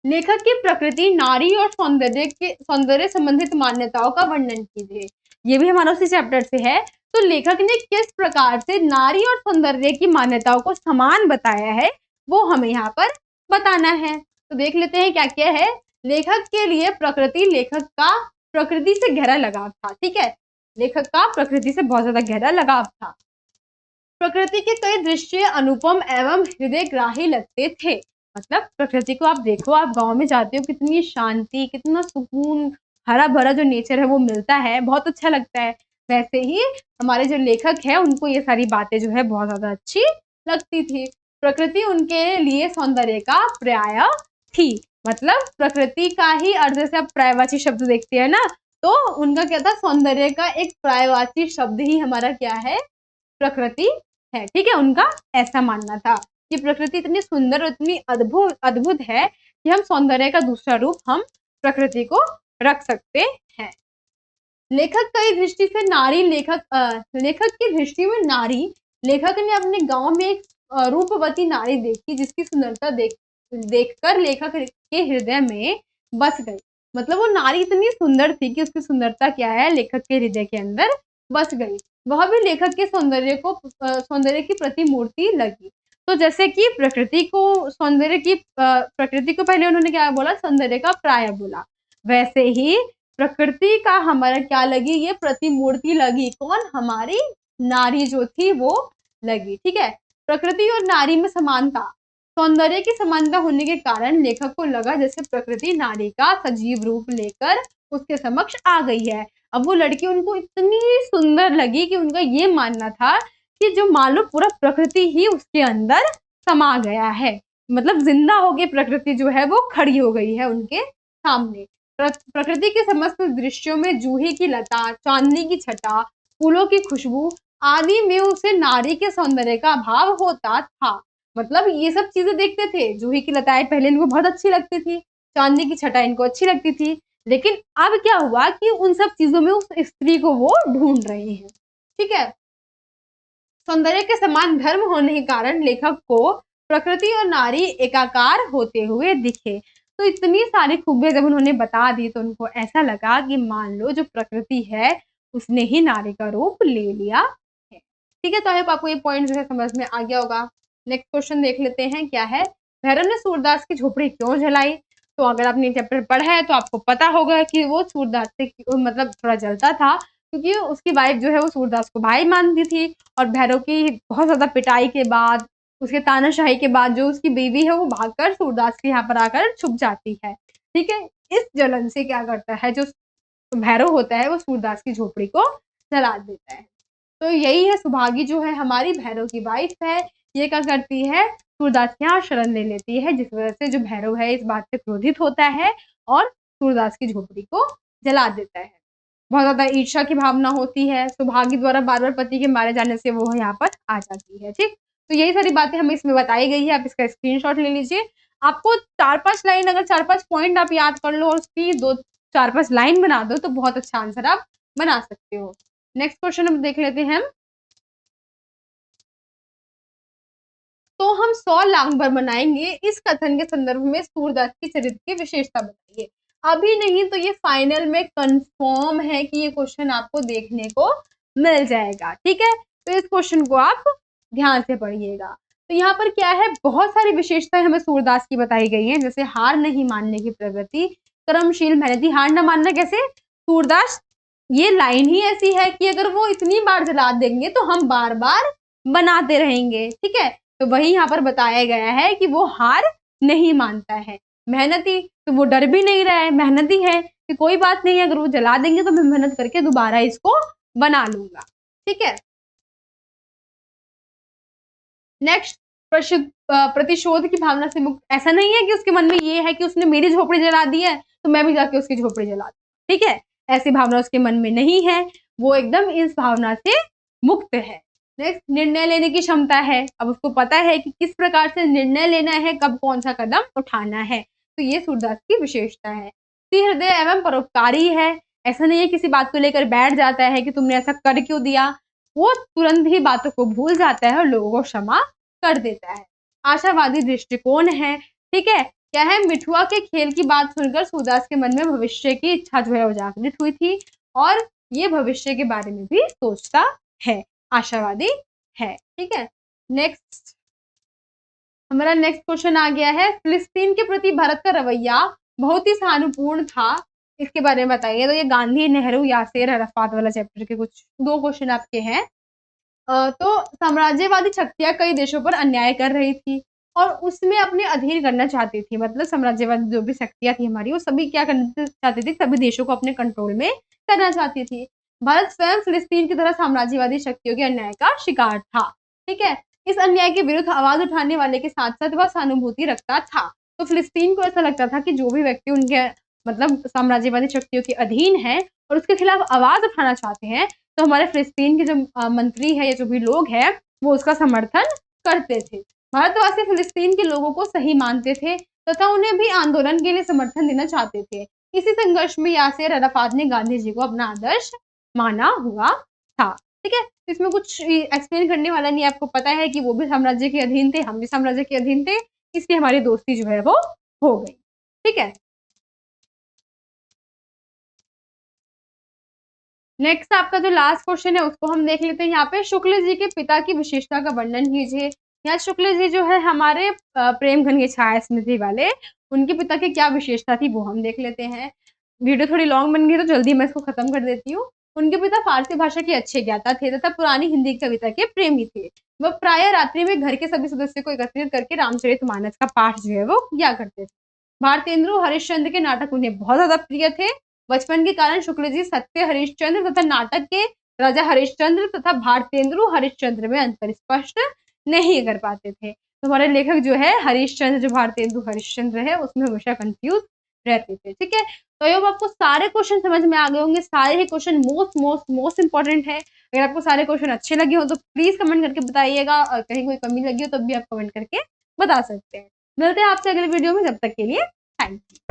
लेखक की प्रकृति, नारी और सौंदर्य संबंधित मान्यताओं का वर्णन कीजिए। ये भी हमारा उसी चैप्टर से है। तो लेखक ने किस प्रकार से नारी और सौंदर्य की मान्यताओं को समान बताया है, वो हमें यहाँ पर बताना है। तो देख लेते हैं क्या क्या है। लेखक के लिए प्रकृति, लेखक का प्रकृति से गहरा लगाव था, ठीक है, लेखक का प्रकृति से बहुत ज्यादा गहरा लगाव था। प्रकृति के कई दृश्य अनुपम एवं हृदयग्राही लगते थे। मतलब प्रकृति को आप देखो, आप गांव में जाते हो, कितनी शांति, कितना सुकून, हरा भरा जो नेचर है वो मिलता है, बहुत अच्छा लगता है। वैसे ही हमारे जो लेखक है उनको ये सारी बातें जो है बहुत ज्यादा अच्छी लगती थी। प्रकृति उनके लिए सौंदर्य का पर्याय थी। मतलब प्रकृति का ही अर्थ, जैसे आप पर्यायवाची शब्द देखते हैं ना, तो उनका क्या था, सौंदर्य का एक पर्यायवाची शब्द ही हमारा क्या है, प्रकृति है, ठीक है। उनका ऐसा मानना था कि प्रकृति इतनी सुंदर और इतनी अद्भुत है कि हम सौंदर्य का दूसरा रूप हम प्रकृति को रख सकते हैं। लेखक की दृष्टि से नारी, लेखक की दृष्टि में नारी, लेखक ने अपने गांव में एक रूपवती नारी देखी जिसकी सुंदरता देखकर लेखक के हृदय में बस गई। मतलब वो नारी इतनी सुंदर थी कि उसकी सुंदरता क्या है, लेखक के हृदय के अंदर बस गई। वह भी लेखक के सौंदर्य की प्रतिमूर्ति लगी। तो जैसे कि प्रकृति को पहले उन्होंने क्या बोला, सौंदर्य का प्राय बोला, वैसे ही प्रकृति का हमारा क्या लगी, ये प्रतिमूर्ति लगी। कौन, हमारी नारी जो थी वो लगी, ठीक है। प्रकृति और नारी में समानता, सौंदर्य की समानता होने के कारण लेखक को लगा जैसे प्रकृति नारी का सजीव रूप लेकर उसके समक्ष आ गई है। अब वो लड़की उनको इतनी सुंदर लगी कि उनका ये मानना था कि जो मान लो पूरा प्रकृति ही उसके अंदर समा गया है, मतलब जिंदा हो गई प्रकृति जो है वो खड़ी हो गई है उनके सामने। प्रकृति के समस्त दृश्यों में जूही की लता, चांदनी की छटा, फूलों की खुशबू आदि में उसे नारी के सौंदर्य का अभाव होता था। मतलब ये सब चीजें देखते थे, जूही की लताएं पहले इनको बहुत अच्छी लगती थी, चांदनी की छटा इनको अच्छी लगती थी, लेकिन अब क्या हुआ कि उन सब चीजों में उस स्त्री को वो ढूंढ रहे हैं, ठीक है। सौंदर्य के समान धर्म होने के कारण लेखक को प्रकृति और नारी एकाकार होते हुए दिखे। तो इतनी सारी खूबियां जब उन्होंने बता दी तो उनको ऐसा लगा कि मान लो जो प्रकृति है उसने ही नारी का रूप ले लिया है, ठीक है। तो आई होप आपको ये पॉइंट जो है समझ में आ गया होगा। नेक्स्ट क्वेश्चन देख लेते हैं, क्या है, भैरव ने सूरदास की झोपड़ी क्यों जलाई। तो अगर आपने चैप्टर पढ़ा है तो आपको पता होगा कि वो सूरदास से मतलब थोड़ा जलता था, क्योंकि उसकी वाइफ जो है वो सूरदास को भाई मानती थी, और भैरव की बहुत ज्यादा पिटाई के बाद, उसके तानाशाही के बाद जो उसकी बीवी है वो भागकर सूरदास के यहाँ पर आकर छुप जाती है। ठीक है, इस जलन से क्या करता है जो भैरव होता है वो सूरदास की झोपड़ी को जला देता है। तो यही है, सुभागी जो है हमारी भैरव की वाइफ है, ये क्या करती है, सूरदास के यहाँ शरण ले लेती है, जिस वजह से जो भैरव है इस बात से क्रोधित होता है और सूरदास की झोपड़ी को जला देता है। बहुत ज्यादा ईर्ष्या की भावना होती है, सुभागी द्वारा बार बार पति के मारे जाने से वो यहाँ पर आ जाती है। ठीक, तो यही सारी बातें हमें इसमें बताई गई है। आप इसका स्क्रीनशॉट ले लीजिए। आपको 4-5 लाइन, अगर 4-5 पॉइंट आप याद कर लो और उसकी 4-5 लाइन बना दो तो बहुत अच्छा आंसर आप बना सकते हो। नेक्स्ट क्वेश्चन हम देख लेते हैं। तो हम 100 लांघ बनाएंगे, इस कथन के संदर्भ में सूरदास की चरित्र की विशेषता बताइए। अभी नहीं तो ये फाइनल में कंफर्म है कि ये क्वेश्चन आपको देखने को मिल जाएगा। ठीक है, तो इस क्वेश्चन को आप ध्यान से पढ़िएगा। तो यहाँ पर क्या है, बहुत सारी विशेषताएं हमें सूरदास की बताई गई हैं, जैसे हार नहीं मानने की प्रवृत्ति, कर्मशील मेहनती। हार ना मानना कैसे, सूरदास, ये लाइन ही ऐसी है कि अगर वो इतनी बार जला देंगे तो हम बार बार बनाते रहेंगे। ठीक है, तो वही यहाँ पर बताया गया है कि वो हार नहीं मानता है। मेहनती, तो वो डर भी नहीं रहा है, मेहनती है कि कोई बात नहीं, अगर वो जला देंगे तो मैं मेहनत करके दोबारा इसको बना लूंगा। ठीक है, नेक्स्ट, प्रतिशोध की भावना से मुक्त। ऐसा नहीं है कि उसके मन में ये है कि उसने मेरी झोपड़ी जला दी है तो मैं भी जाके उसकी झोपड़ी जला दूं। ठीक है, ऐसी भावना उसके मन में नहीं है, वो एकदम इस भावना से मुक्त है। नेक्स्ट, निर्णय लेने की क्षमता है। अब उसको पता है कि किस प्रकार से निर्णय लेना है, कब कौन सा कदम उठाना है, तो ये सूरदास की विशेषता है। हृदय एवं परोपकारी है। ऐसा नहीं है किसी बात को लेकर बैठ जाता है कि तुमने ऐसा कर क्यों दिया, वो तुरंत ही बातों को भूल जाता है और लोगों को क्षमा कर देता है। आशावादी दृष्टिकोण है। ठीक है, क्या है, मिठुआ के खेल की बात सुनकर सूरदास के मन में भविष्य की इच्छा जो है उजागृत हुई थी और ये भविष्य के बारे में भी सोचता है, आशावादी है। ठीक है, नेक्स्ट, हमारा नेक्स्ट क्वेश्चन आ गया है, फिलिस्तीन के प्रति भारत का रवैया बहुत ही सहानुपूर्ण था, इसके बारे में बताइए। तो ये गांधी, नेहरू, यासेर अराफात वाला चैप्टर के कुछ 2 क्वेश्चन आपके हैं। तो साम्राज्यवादी शक्तियां कई देशों पर अन्याय कर रही थी और उसमें अपने अधीन करना चाहती थी। मतलब साम्राज्यवादी जो भी शक्तियां थी हमारी, वो सभी क्या करना चाहती थी, सभी देशों को अपने कंट्रोल में करना चाहती थी। भारत स्वयं फिलिस्तीन की तरह साम्राज्यवादी शक्तियों के अन्याय का शिकार था। ठीक है, इस अन्याय के विरुद्ध आवाज उठाने वाले के साथ साथ वह सहानुभूति रखता था। तो फिलिस्तीन को ऐसा लगता था कि जो भी व्यक्ति उनके मतलब साम्राज्यवादी शक्तियों के अधीन है और उसके खिलाफ आवाज उठाना चाहते हैं, तो हमारे फिलिस्तीन के जो मंत्री है या जो भी लोग हैं वो उसका समर्थन करते थे। भारतवासी फिलिस्तीन के लोगों को सही मानते थे तथा उन्हें भी आंदोलन के लिए समर्थन देना चाहते थे। इसी संघर्ष में यासेर अराफात ने गांधी जी को अपना आदर्श माना हुआ था। ठीक है, इसमें कुछ एक्सप्लेन करने वाला नहीं, आपको पता है कि वो भी साम्राज्य के अधीन थे, हम भी साम्राज्य के अधीन थे, इसलिए हमारी दोस्ती जो है वो हो गई। ठीक है, नेक्स्ट आपका जो लास्ट क्वेश्चन है उसको हम देख लेते हैं। यहाँ पे शुक्ल जी के पिता की विशेषता का वर्णन कीजिए। यहाँ शुक्ल जी जो है हमारे प्रेम घन की छाया स्मृति वाले, उनके पिता की क्या विशेषता थी वो हम देख लेते हैं। वीडियो थोड़ी लॉन्ग बन गई तो जल्दी मैं इसको खत्म कर देती हूँ। उनके पिता फारसी भाषा के अच्छे ज्ञाता थे तथा पुरानी हिंदी कविता के प्रेमी थे। वह प्राय रात्रि में घर के सभी सदस्यों को एकत्रित करके रामचरितमानस का पाठ जो है वो किया करते थे। भारतेंदु हरिश्चंद्र के नाटक उन्हें बहुत ज्यादा प्रिय थे। बचपन के कारण शुक्ल जी सत्य हरिश्चंद्र तथा नाटक के राजा हरिश्चंद्र तथा भारतेंदु हरिश्चंद्र में अंतर स्पष्ट नहीं कर पाते थे। तो हमारे लेखक जो है हरिश्चंद्र जो भारतेंदु हरिश्चंद्र है उसमें हमेशा कंफ्यूज रहते थे। ठीक है, तो अब आपको सारे क्वेश्चन समझ में आ गए होंगे। सारे ही question most most most important है। अगर आपको सारे क्वेश्चन अच्छे लगे हो तो प्लीज कमेंट करके बताइएगा, और कहीं कोई कमी लगी हो तब भी आप कमेंट करके बता सकते हैं। मिलते हैं आपसे अगले वीडियो में, जब तक के लिए थैंक यू।